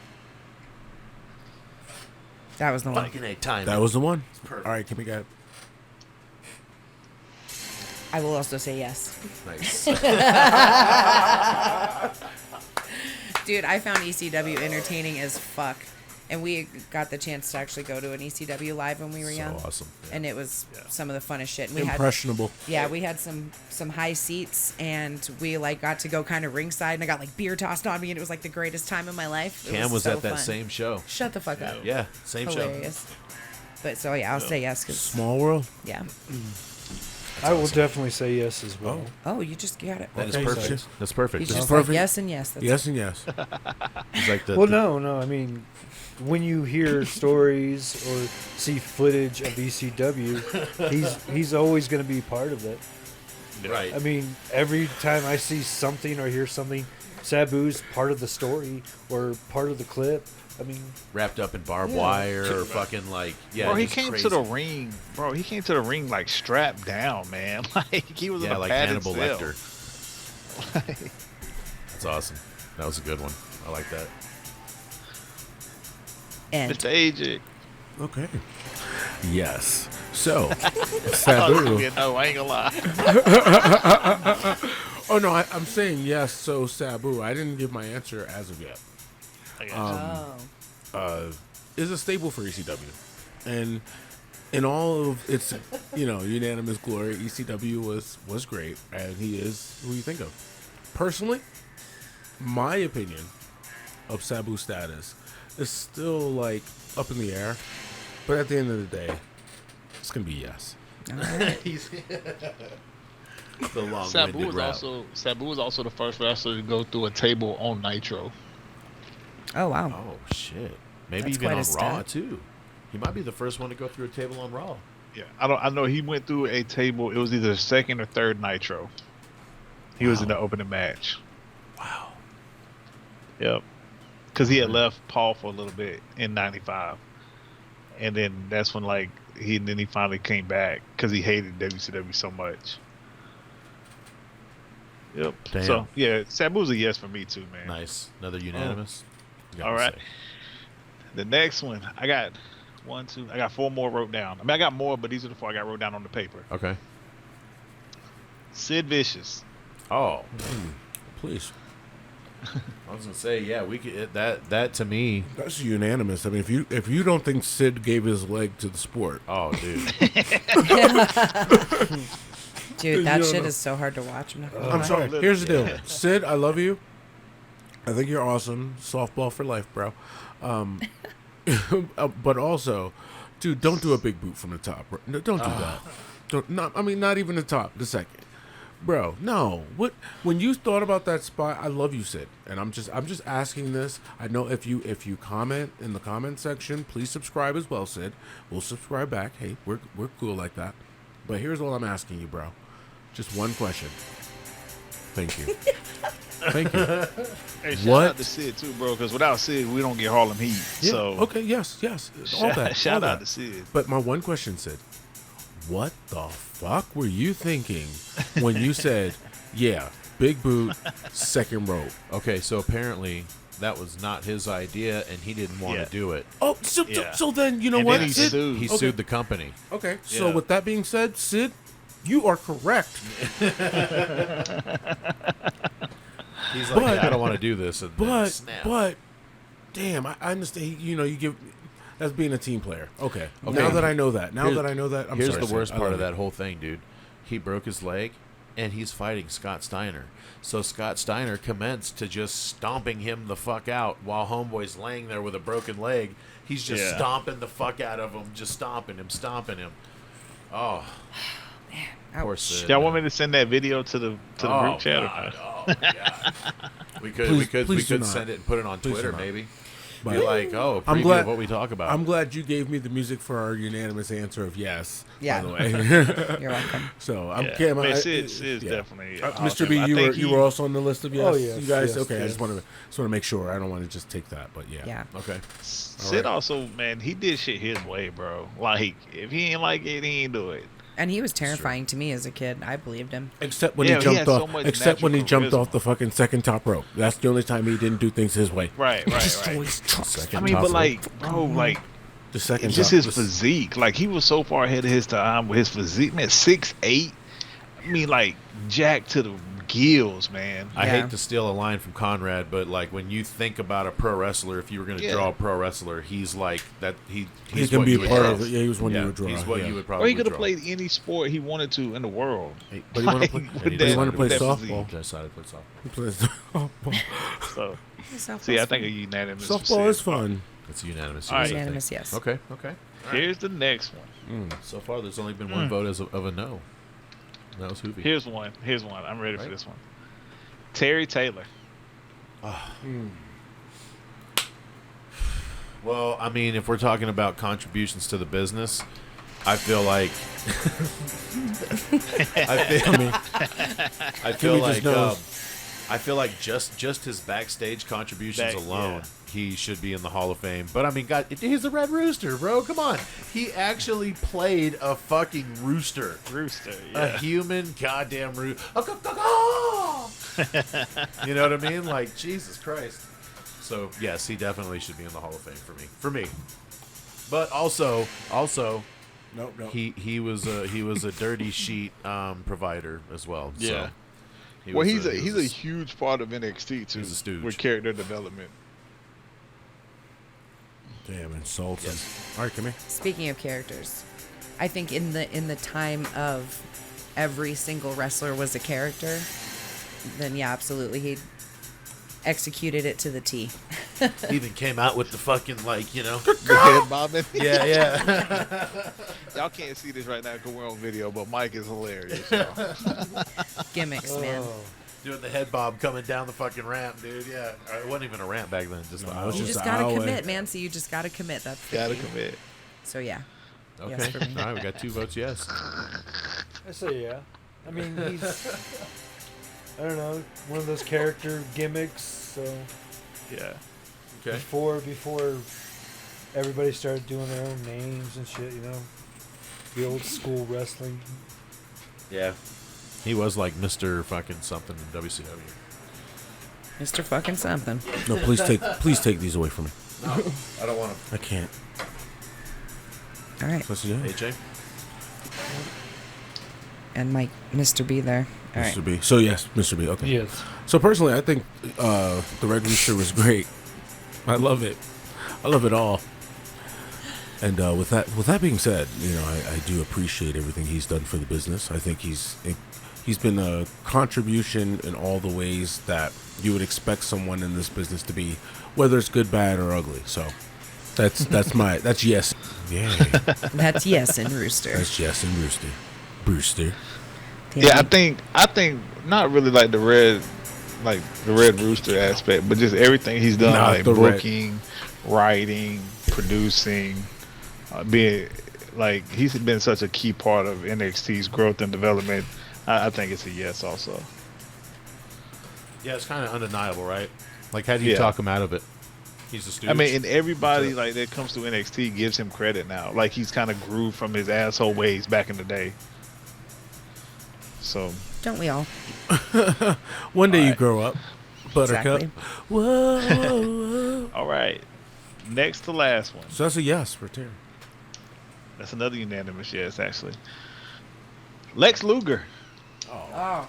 That was the one. Fucking A time. That was the one. perfect. All right, can we get I will also say yes. Nice. Dude, I found ECW entertaining as fuck. And we got the chance to actually go to an ECW live when we were So young. awesome. Yeah. And it was some of the funnest shit. And we impressionable? we had some high seats, and we like got to go kind of ringside, and I got like beer tossed on me, and it was like the greatest time of my life. It Cam was so at that fun. same show. Shut the fuck up. Yeah, same Hilarious. But so yeah, I'll say yes because Small world. yeah. I will definitely say yes as well. Oh, you just got it. show. That is Okay, perfect. so- That's perfect. You This just is perfect. like yes and yes. That's Yes and yes. It's like the, Well, no. I mean, when you hear stories or see footage of ECW, he's always going to be part of it. right. I mean, every time I see something or hear something, Sabu's part of the story or part of the clip. I mean, Wrapped up in barbed Yeah. wire or fucking like Bro, he just came crazy. to the ring. Bro, he came to the ring like strapped down, man. Like he was in a like padded Hannibal cell. Lecter. That's awesome. That was a good one. I like that. And Mr. AJ. Okay. Yes. So, Oh, Sabu. yeah, no, I ain't gonna lie. Oh no, I'm saying yes. So Sabu. I didn't give my answer as of yet. I got you. Is a staple for ECW, and in all of its unanimous glory, ECW was great, and he is who you think of. Personally, my opinion of Sabu's status is still like up in the air, but at the end of the day, it's gonna be yes. All right. He's the long-winded Sabu was also the first wrestler to go through a table on Nitro. Oh wow. Oh shit! Maybe That's even quite on a stat. Raw too. He might be the first one to go through a table on Raw. Yeah, I know he went through a table. It was either second or third Nitro. He was in the opening match. Wow. Yep. Because he had left Paul for a little bit in '95, and then that's when he finally came back because he hated WCW so much. Yep. Damn. So yeah, Sabu's a yes for me too, man. Nice. Another unanimous. All right. The next one, I got 1, 2. I got 4 more wrote down. I mean, I got more, but these are the 4 I got wrote down on the paper. Okay. Sid Vicious. Oh, Please. I was gonna say, yeah, we could. That to me. That's unanimous. I mean, if you don't think Sid gave his leg to the sport, Oh, dude. Dude, that You shit know. is so hard to watch. I'm not gonna I'm lie. sorry. Here's the deal, Sid. I love you. I think you're awesome. Softball for life, bro. But also, dude, don't do a big boot from the top. Bro. No, don't do that. Not even the top. The second, bro. No. What? When you thought about that spot, I love you, Sid. And I'm just asking this. I know if you comment in the comment section, please subscribe as well, Sid. We'll subscribe back. Hey, we're cool like that. But here's all I'm asking you, bro. Just one question. Thank you. Thank you. Hey, shout What? out to Sid too, bro. Because without Sid, we don't get Harlem Heat. Yeah, So okay, yes. All that. shout all out that. to Sid. But my one question, Sid, what the fuck were you thinking when you said, yeah, big boot, second rope? Okay, so apparently that was not his idea, and he didn't want Yeah. to do it. Oh, Yeah. so then, you know And what, then he Sid? sued. He Okay. sued the company. Okay, so Yeah. with that being said, Sid, you are correct. He's like, But- I don't want to do this. And then But, snap. damn, I understand, you give, that's being a team player. Okay, Okay. now that I know that, Here's- I'm Here's sorry, the Sid. worst I part love of you. that whole thing, dude. He broke his leg, and he's fighting Scott Steiner. So Scott Steiner commenced to just stomping him the fuck out while Homeboy's laying there with a broken leg. He's just Yeah. stomping the fuck out of him, just stomping him. Oh, poor Ouch. Sid. Y'all want me to send that video to the group chat? Or God, not? oh, yeah. We could Please do not. send it and put it on Please do Twitter, not. maybe. But- Be like, oh, I'm preview glad- of what we talk about. I'm glad you gave me the music for our unanimous answer of yes. Yeah. By the way. You're welcome. So I'm Yeah. Cam, Man, I- Sid's yeah. definitely. Mr. B, I you think were also on the list of yes. Oh, yes, You guys, yes, okay. I yes. just want to make sure. I don't want to just take that, but yeah. Yeah. okay. Sid also, man, he did shit his way, bro. Like, if he ain't like it, he ain't do it. And he was terrifying to me as a kid. I believed him. Except when Yeah, he he jumped had so off. much Except when he natural jumped charisma. off the fucking second top rope. That's the only time he didn't do things his way. Right. Second I mean, top but rope. like, bro, like, The second it's just top his was- physique. Like, he was so far ahead of his time with his physique, man. 6'8". I mean, like, jacked to the gills, man. I Yeah. hate to steal a line from Conrad, but like when you think about a pro wrestler, if you were going to Yeah. draw a pro wrestler, he's like that. He He's can what be you a would part draw. of it. Yeah, he was one Yeah, you would draw. he's what yeah. you would Or probably he could have draw. played any sport he wanted to in the world. But he wanted to Like, play. with And he But he wanted to play that softball. physique. Decided to play softball. He plays softball. So, see, I think a unanimous. for Softball Sid. is fun. It's unanimous. All right. yes, I think. Unanimous, yes. Okay. Here's the next one. So far, there's only been one vote of a no. That was Hoovy. Here's one. I'm ready for Right. this one. Terry Taylor. Well, I mean, if we're talking about contributions to the business, I feel like I feel we like just know? I feel like just his backstage contributions Back- alone, yeah. he should be in the Hall of Fame. But I mean, God, he's the Red Rooster, bro. Come on, he actually played a fucking rooster, Rooster. a Yeah. human goddamn rooster. You know what I mean? Like Jesus Christ. So yes, he definitely should be in the Hall of Fame for me. But also, Nope. he was a dirty sheet provider as well. Yeah. So he Well, was he's a huge part of NXT too. He's a stooge. With character development. Damn, insults him. All right, come here. Speaking of characters, I think in the time of every single wrestler was a character, then yeah, absolutely, he executed it to the T. He even came out with the fucking, like, the head bobbing. Yeah. Y'all can't see this right now because we're on video, but Mike is hilarious. Y'all. Gimmicks, man. Doing the head bob coming down the fucking ramp, dude. Yeah. It wasn't even a ramp back then. Just the aisle. You just gotta commit, man. So you just gotta commit. That's the Gotta key. commit. So yeah. Okay. Yes, for me. All right, we got 2 votes yes. I say yeah. I mean, he's, I don't know, one of those character gimmicks. So Yeah. Okay. before everybody started doing their own names and shit, the old school wrestling. Yeah. He was like Mr. fucking something in WCW. Mr. fucking something. No, please take these away from me. No, I don't want I can't. All right. So, yeah. AJ? And Mike, Mr. B there. All right. Mr. B. So yes, Mr. B. Okay. Yes. So personally, I think the Red Rooster was great. I love it. I love it all. And with that being said, I do appreciate everything he's done for the business. I think he's been a contribution in all the ways that you would expect someone in this business to be, whether it's good, bad, or ugly. So that's yes. Yeah. That's yes and Rooster. That's yes and Rooster. Brewster. Damn. Yeah, I think not really like the Red Rooster aspect, but just everything he's done, Not like the booking, writing, producing, being like he's been such a key part of NXT's growth and development. I think it's a yes also. Yeah, it's kind of undeniable, right? Like, how do you talk him out of it? He's a stooge. I mean, and everybody like that comes to NXT gives him credit now. Like he's kind of grew from his asshole ways back in the day. So Don't we all? One day you grow up, Buttercup. Exactly. Whoa, whoa. all right, next to last one. So that's a yes for Terry. That's another unanimous yes, actually. Lex Luger. Oh.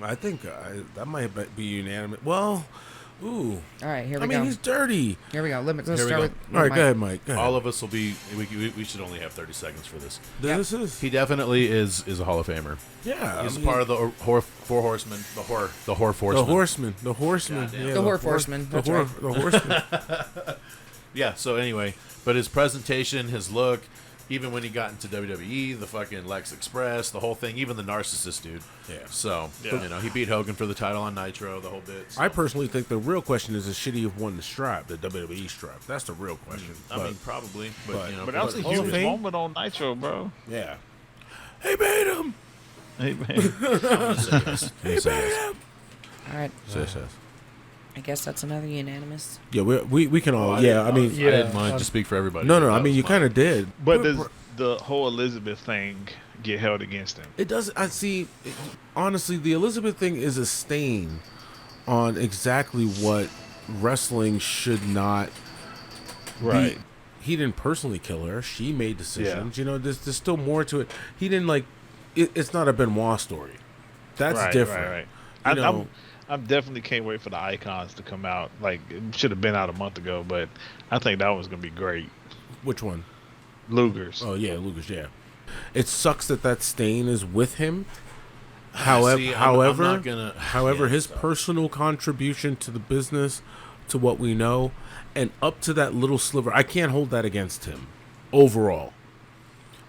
I think that might be unanimous. Well, ooh. All right, here we I go. mean, he's dirty. Here we go. Let's Here we start go. with All right, Mike. go ahead, Mike. Go ahead. all of us will be. We should only have 30 seconds for this. This is. He definitely is a Hall of Famer. Yeah. He's part of the Four Horsemen. The Whore Horsemen. The Horseman. The Horseman. Goddamn. Yeah, The Whore Horseman. The That's right. Horseman. Yeah. So anyway, but his presentation, his look, even when he got into WWE, the fucking Lex Express, the whole thing, even the narcissist dude. Yeah. So Yeah. he beat Hogan for the title on Nitro, the whole bit. So. I personally think the real question is, should he have won the strap, the WWE strap? That's the real question. I mean, probably, but But that was a Hall of huge Fame? moment on Nitro, bro. Yeah. He made him. Hey, man. I'm gonna say yes. He made him. All right. Yes. I guess that's another unanimous. Yeah, we can all. I mean, didn't mind to speak for everybody. no. That I mean, was you mine. kind of did. But does the whole Elizabeth thing get held against him? It does. I see. Honestly, the Elizabeth thing is a stain on exactly what wrestling should not. Right. Be. He didn't personally kill her. She made decisions. Yeah. There's still more to it. He didn't like. It's not a Benoit story. That's Right, different. Right. You know, I'm definitely can't wait for the icons to come out. Like it should have been out a month ago, but I think that one's gonna be great. which one? Luger's. Oh yeah, Lucas. Yeah. It sucks that stain is with him. However, See, I'm however, not gonna- yeah, his so. personal contribution to the business, to what we know, and up to that little sliver, I can't hold that against him. Overall,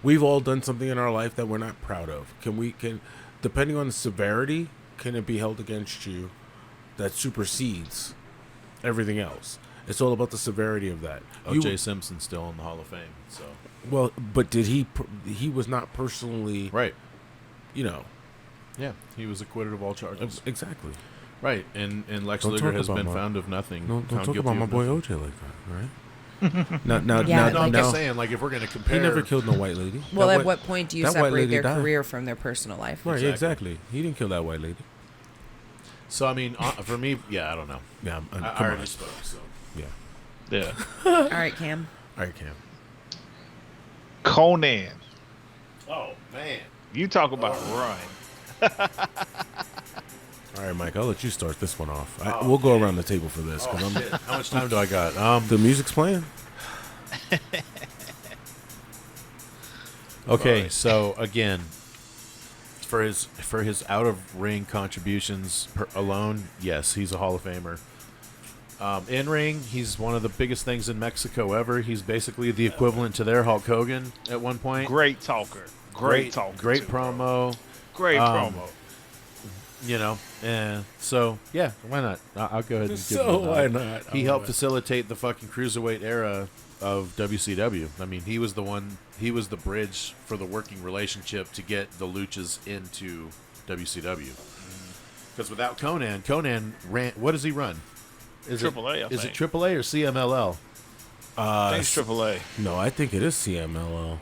we've all done something in our life that we're not proud of. Can depending on the severity, can it be held against you that supersedes everything else? It's all about the severity of that. O.J. Simpson's still in the Hall of Fame, so Well, but did he was not personally, right. Yeah, He was acquitted of all charges. exactly. Right, and Lex Don't Luger talk has about been my- found of nothing. Don't found talk guilty about my of boy nothing. OJ like that, right? Now, Yeah, No, like I'm now, just saying, like, if we're going to compare... he never killed no white lady. Well, That at white- what point do you that white separate lady their died. career from their personal life? Right, Exactly. exactly. He didn't kill that white lady. So, I mean, for me, yeah, I don't know. Yeah, I come already on. spoke, so... Yeah. Yeah. All right, Cam. All right, Cam. Conan. Oh, man. You talk about run. All right, Mike. I'll let you start this one off. Oh, we'll go around the table for this. 'Cause Oh, shit. How much time do I got? the music's playing. Okay, Alright. so again, for his out of ring contributions alone, yes, he's a Hall of Famer. In ring, he's one of the biggest things in Mexico ever. He's basically the equivalent to their Hulk Hogan at one point. Great talker. Great talker. Great too, promo. Bro. Great promo. You know, and so yeah, why not? I'll go ahead and give So him a why nod. not? He helped facilitate the fucking cruiserweight era of WCW. I mean, he was the one. He was the bridge for the working relationship to get the Luchas into WCW. Because without Conan ran. What does he run? Is AAA, Is it AAA or CMLL? I think it's AAA. No, I think it is CMLL.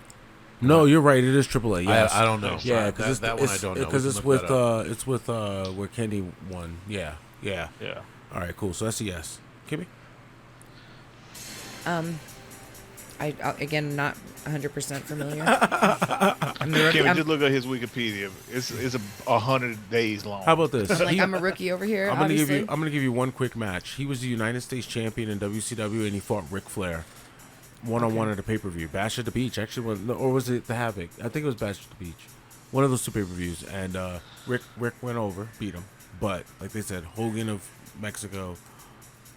No, you're right. It is AAA. Yes. I don't know. Yeah, because that one I don't know. Because We it's can look with that up. it's with where Kenny won. Yeah. All right, cool. So that's a yes. Kimmy? I again not 100% familiar. Kimmy, just look at his Wikipedia. It's 100 days long. How about this? I'm a rookie over here. I'm gonna obviously. give you one quick match. He was the United States champion in WCW, and he fought Ric Flair one-on-one at a pay-per-view. Bash at the Beach, actually, or was it the Havoc? I think it was Bash at the Beach. One of those two pay-per-views, and Rick went over, beat him. But like they said, Hogan of Mexico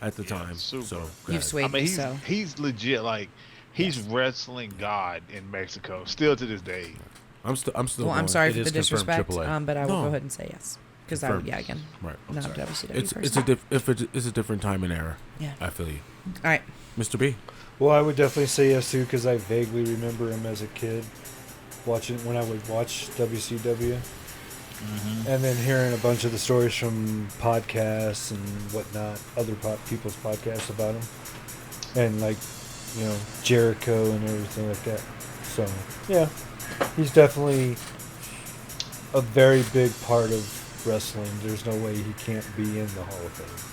at the time. super. So go You've ahead. swayed I mean, me so. he's legit. Like, he's wrestling God in Mexico still to this day. I'm still. Well, I'm going. sorry It for is the confirmed disrespect, AAA. but I will No. go ahead and say yes. Because Confirmed. again, Right. I'm not a sorry. WCW It's person. it's a different time and era. Yeah. I feel you, All right. Mr. B. Well, I would definitely say yes too because I vaguely remember him as a kid watching when I would watch WCW, and then hearing a bunch of the stories from podcasts and whatnot, other people's podcasts about him, and like Jericho and everything like that. So yeah, he's definitely a very big part of wrestling. There's no way he can't be in the Hall of Fame.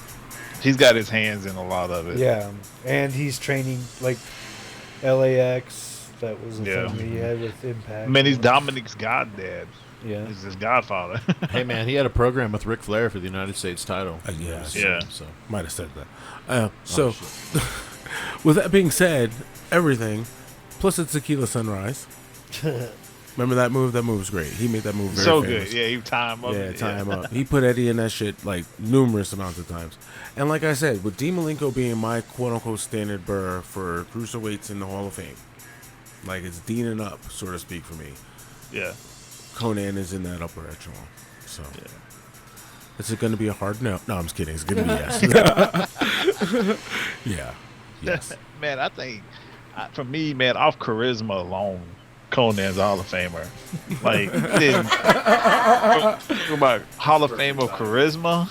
He's got his hands in a lot of it. Yeah, and he's training like LAX. That was the Yeah. thing that he had with Impact. Man, he's Dominic's goddad. Yeah. He's his godfather. Hey man, he had a program with Ric Flair for the United States title. Yeah. Yeah. So Might have said that. With that being said, everything, plus it's Tequila Sunrise. Remember that move? That move was great. He made that move very So famous. good. Yeah, he tie him up. Yeah, tie him up. He put Eddie in that shit like numerous amounts of times. And like I said, with Dean Malenko being my quote-unquote standard bearer for cruiserweights in the Hall of Fame, like it's Deaning up, so to speak, for me. Yeah. Conan is in that upper echelon. So, is it going to be a hard no? No, I'm just kidding. It's going to be yes. Yeah. Yes. Man, I think, for me, man, off charisma alone, Conan's a Hall of Famer. Like, he didn't. About Hall of Fame of charisma,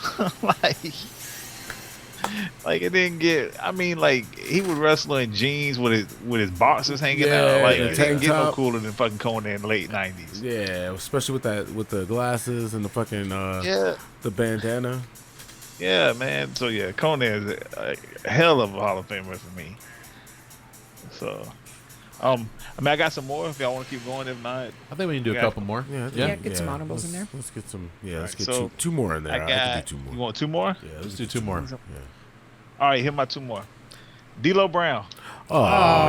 like it didn't get. I mean, like he would wrestle in jeans with his boxers hanging out. Like it didn't get no cooler than fucking Conan in the late '90s. Yeah, especially with the glasses and the fucking the bandana. Yeah, man. So yeah, Conan's a hell of a Hall of Famer for me. So, I mean, I got some more if y'all want to keep going. If not, I think we can do a couple more. Yeah, get some honorables in there. Let's get some. Yeah, let's Right, get so two more in there. I can do two more. You want two more? Yeah, Let's do two more. Yeah. All right, here my two more. D'Lo Brown. Oh,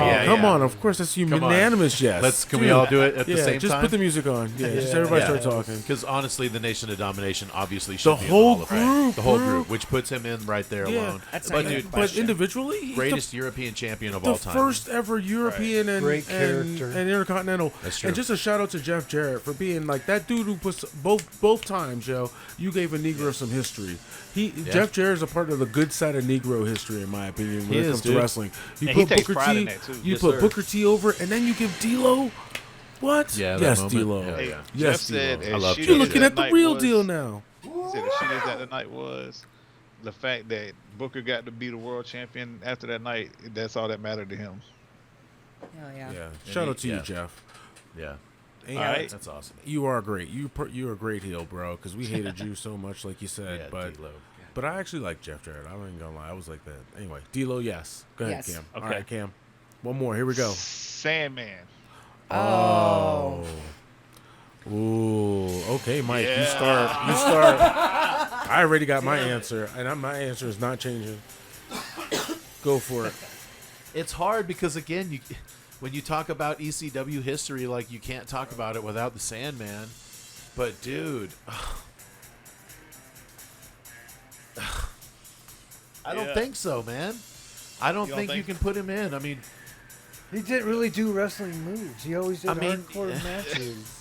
yeah, come yeah. on! Of course, that's Come on. unanimous. Yes. Can we all do it at the Yeah, same just time? put the music on. Yeah, just everybody start talking. Because honestly, the Nation of Domination obviously should The be whole in the Hall of Fame. group, The whole bro. group, which puts him in right there Yeah. alone. That's But not even dude, a But question. individually, he's greatest European champion of the all time. first ever European and, Great and, character. and intercontinental. That's true. And just a shout out to Jeff Jarrett for being like that dude who puts both times, yo. You gave a Negro some history. Jeff Jarrett is a part of the good side of Negro history, in my opinion, when He it is, comes to dude. wrestling. You And he put takes Booker pride T. in that, too. You Yes, put sir. Booker T over, and then you give D'Lo. What? Yeah, that yes, moment. D'Lo. Hell Hey, yeah. Jeff Yes, said, D'Lo. I as love shitty Jeff. You're as looking that at the night real was- deal now. He said as shitty as that night was, the fact that Booker got to be the world champion after that night, that's all that mattered to him. Hell yeah. Yeah. And Shout out to you, yeah. Jeff. Yeah. And All right. That's awesome. You are great. You're a great heel, bro. Because we hated you so much, like you said. Yeah, but D'Lo. But I actually like Jeff Jarrett. I ain't gonna lie. I was like that. Anyway, D'Lo, yes. Go ahead, Yes. Cam. Okay. All right, Cam. One more. Here we go. Sandman. Oh. Ooh. Okay, Mike. Yeah. You start. I already got my answer, and my answer is not changing. Go for it. It's hard because again, when you talk about ECW history, like you can't talk about it without the Sandman. But dude, I don't think so, man. I don't think you can put him in. I mean, he didn't really do wrestling moves. He always did hardcore matches.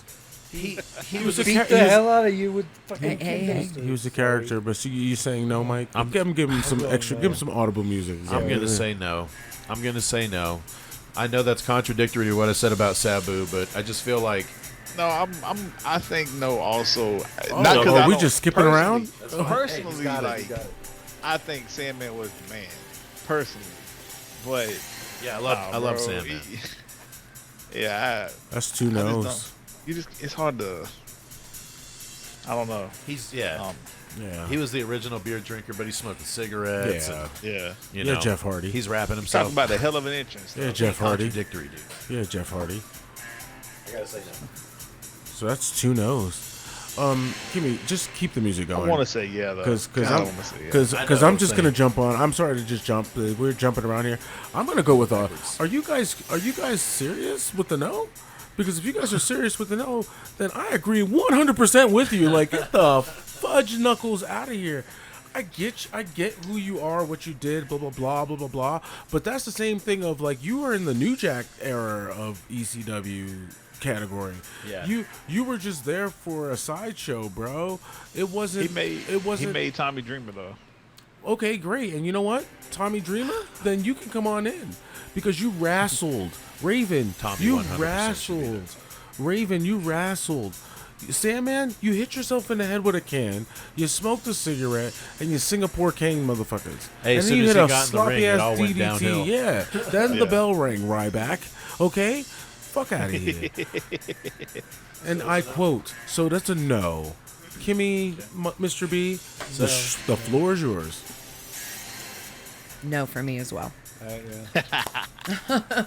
He was beat the hell out of you with fucking He was a character, but you saying no, Mike? I'm giving him some extra. Give him some audible music. I'm gonna say no. I'm gonna say no. I know that's contradictory to what I said about Sabu, but I just feel like No, I think no. Also, Oh, not because are we just skipping around? Personally, I think Sandman was the man. Personally, but yeah, I love Sandman. That's two no's. It's hard to. I don't know. He's Yeah. He was the original beer drinker, but he smoked cigarettes. Yeah. You know, Jeff Hardy. He's rapping himself. Talking about the hell of an entrance. Yeah, Jeff Hardy. Contradictory, dude. Yeah, Jeff Hardy. I gotta say no. So that's two no's. Kimmy, just keep the music going. I want to say yeah though. Because I'm just gonna jump on. I'm sorry to just jump. We're jumping around here. I'm gonna go with Are you guys serious with the no? Because if you guys are serious with the no, then I agree 100% with you. Like, get the fudge knuckles out of here. I get who you are, what you did, blah, blah, blah, blah, blah, blah. But that's the same thing of, like, you were in the New Jack era of ECW category. Yeah. You were just there for a sideshow, bro. It wasn't. He made Tommy Dreamer though. Okay, great. And you know what? Tommy Dreamer? Then you can come on in. Because you wrestled. Raven, you wrestled. Raven, you wrestled. Sandman, you hit yourself in the head with a can, you smoked a cigarette, and you Singapore King motherfuckers. Hey, and as then soon you as hit he a got in the ring, it all went downhill. Yeah, then the bell rang, Ryback. Okay? Fuck out of here. And I quote, so that's a no. Kimmy, Mr. B, the floor is yours. No for me as well. I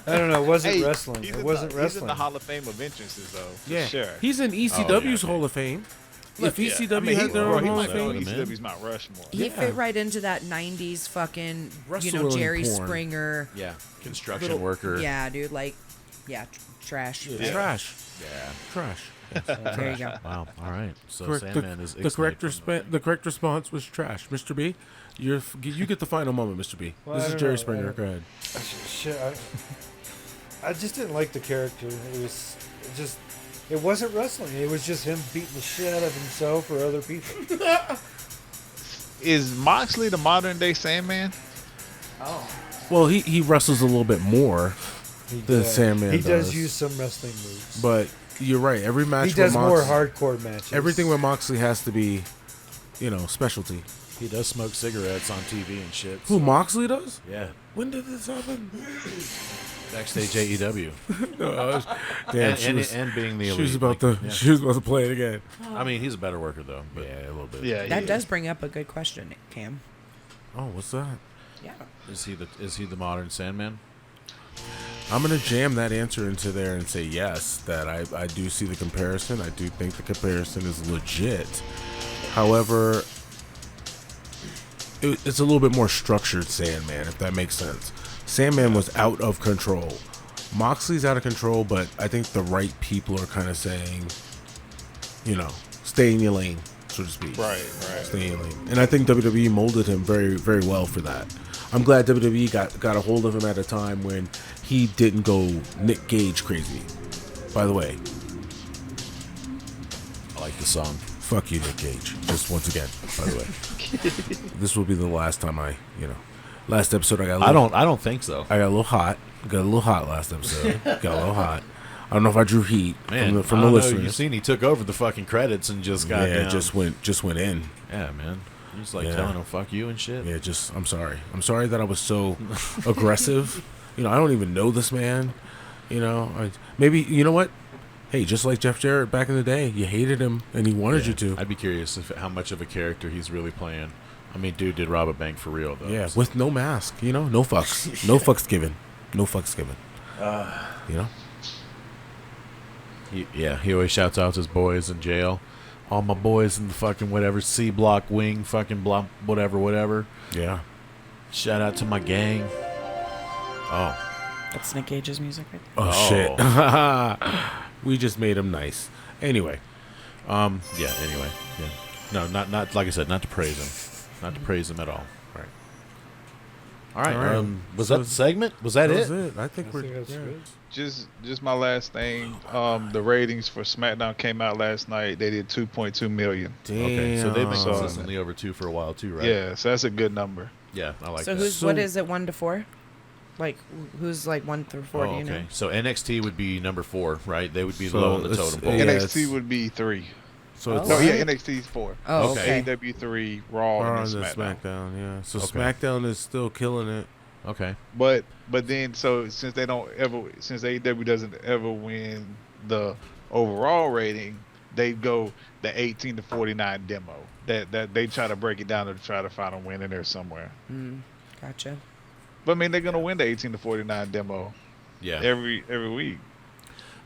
don't know. It wasn't wrestling. It wasn't wrestling. He's in the Hall of Fame of entrances, though. Yeah, sure. He's in ECW's Hall of Fame. If ECW had their own Hall of Fame, ECW's Mount Rushmore. He fit right into that '90s fucking, Wrestler Jerry porn. Springer. Yeah, construction worker. Yeah, dude, trash. Yeah. Trash. Yeah. Trash. There you go. Wow. All right. So Correct. Sandman is The correct response was trash. Mr. B, you get the final moment, Mr. B. Well, this is Jerry Springer. Go ahead. Shit, I just didn't like the character. It wasn't wrestling. It was just him beating the shit out of himself or other people. Is Moxley the modern day Sandman? Well, he wrestles a little bit more than Sandman He does use some wrestling moves. But you're right. Every match he does more hardcore matches. Everything with Moxley has to be, specialty. He does smoke cigarettes on TV and shit. Who, Moxley does? Yeah. When did this happen? Backstage AEW. Damn, and being the elite. She was about to play it again. I mean, he's a better worker though. But Yeah, a little bit. Yeah. That does bring up a good question, Cam. Oh, what's that? Yeah. Is he the modern Sandman? I'm gonna jam that answer into there and say yes. That I do see the comparison. I do think the comparison is legit. However, it's a little bit more structured Sandman, if that makes sense. Sandman was out of control. Moxley's out of control, but I think the right people are kind of saying, stay in your lane, so to speak. Right. Stay in your lane. And I think WWE molded him very, very well for that. I'm glad WWE got a hold of him at a time when he didn't go Nick Gage crazy. By the way, I like the song. fuck you, Nick Gage. Just once again, by the way. This will be the last time last episode I don't think so. I got a little hot. Got a little hot last episode. Got a little hot. I don't know if I drew heat from the listeners. You seen he took over the fucking credits and just got down. just went in. Yeah, man. He's telling him fuck you and shit. Yeah, I'm sorry. I'm sorry that I was so aggressive. I don't even know this man. Maybe you know what? Hey, just like Jeff Jarrett back in the day, you hated him and he wanted you to. I'd be curious how much of a character he's really playing. I mean, dude did rob a bank for real though. Yeah, with no mask. No fucks. No fucks given. No fucks given. He always shouts out to his boys in jail. All my boys in the fucking whatever C block wing fucking block whatever. Yeah. Shout out to my gang. Oh. That's Nick Gage's music right Oh, shit. We just made him nice. Anyway. Anyway. Yeah. No, not like I said, not to praise him. Not to praise him at all. Right. All right. All right. Was So that the segment? Was that That it? was it. I think I we're think that's yeah. good. Just my last thing. The ratings for SmackDown came out last night. They did 2.2 million. Damn. Okay, so they've been So- consistently over 2 for a while too, right? Yeah, so that's a good number. Yeah, I like So that. what is it 1 to 4? Like who's like 1 through 4? Oh, Do you know? okay. So NXT would be number 4, right? They would be So low on the it's- totem pole. yeah, NXT it's- would be 3. So it's No, Alright. yeah, NXT is 4. Oh, Okay. okay. AEW 3, Raw, Raw and and then the SmackDown. SmackDown. Yeah. So Okay. SmackDown is still killing it. Okay. But then so since AEW doesn't ever win the overall rating, they go the 18 to 49 demo. That they try to break it down to try to find a win in there somewhere. Gotcha. But I mean, they're gonna win the 18 to 49 demo Yeah. every week.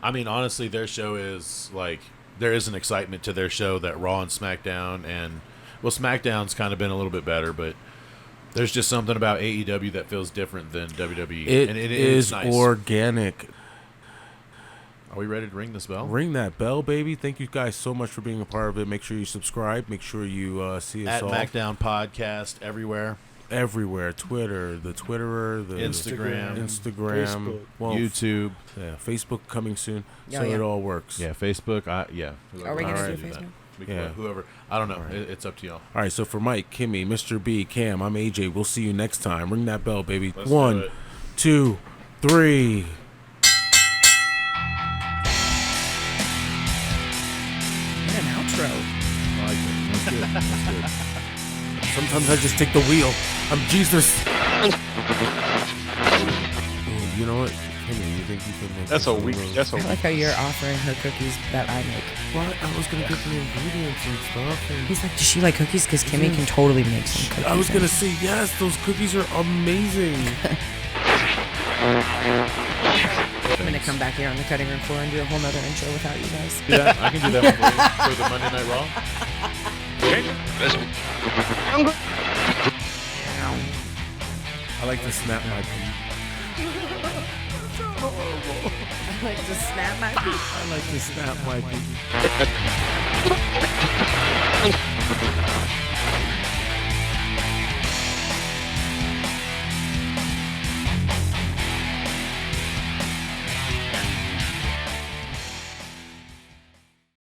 I mean, honestly, their show is like there is an excitement to their show that Raw and SmackDown and SmackDown's kind of been a little bit better, but there's just something about AEW that feels different than WWE. It and is it's nice. organic. Are we ready to ring this bell? Ring that bell, baby. Thank you guys so much for being a part of it. Make sure you subscribe. Make sure you see us At all MACKDOwn Podcast everywhere. everywhere. Twitter, the Twitterer, the Instagram, Instagram, Facebook. YouTube. Yeah, Facebook coming soon. Oh, So yeah. it all works. Yeah, Facebook. Are Yeah. we Whoever gonna wants do to that. Facebook? We can Yeah. let whoever. I don't know. Alright. It's up to y'all. All right, so for Mike, Kimmy, Mr. B, Cam, I'm AJ. We'll see you next time. Ring that bell, baby. Let's do 1, it. 2, 3. What an outro. I like it. That's good. That's good. Sometimes I just take the wheel. I'm Jesus. Oh, you know what? Kimmy, you think you can make That's this a one week. of those- That's a I like how you're offering her cookies that I make. What? I was gonna get the ingredients and stuff. And He's like, does she like cookies? Because Kimmy can totally make some cookies. I was gonna say yes. Those cookies are amazing. I'm gonna come back here on the cutting room floor and do a whole nother intro without you guys. Do that. I can do that for the Monday Night Raw. I like to snap my feet. I like to snap my feet. I like to snap my feet.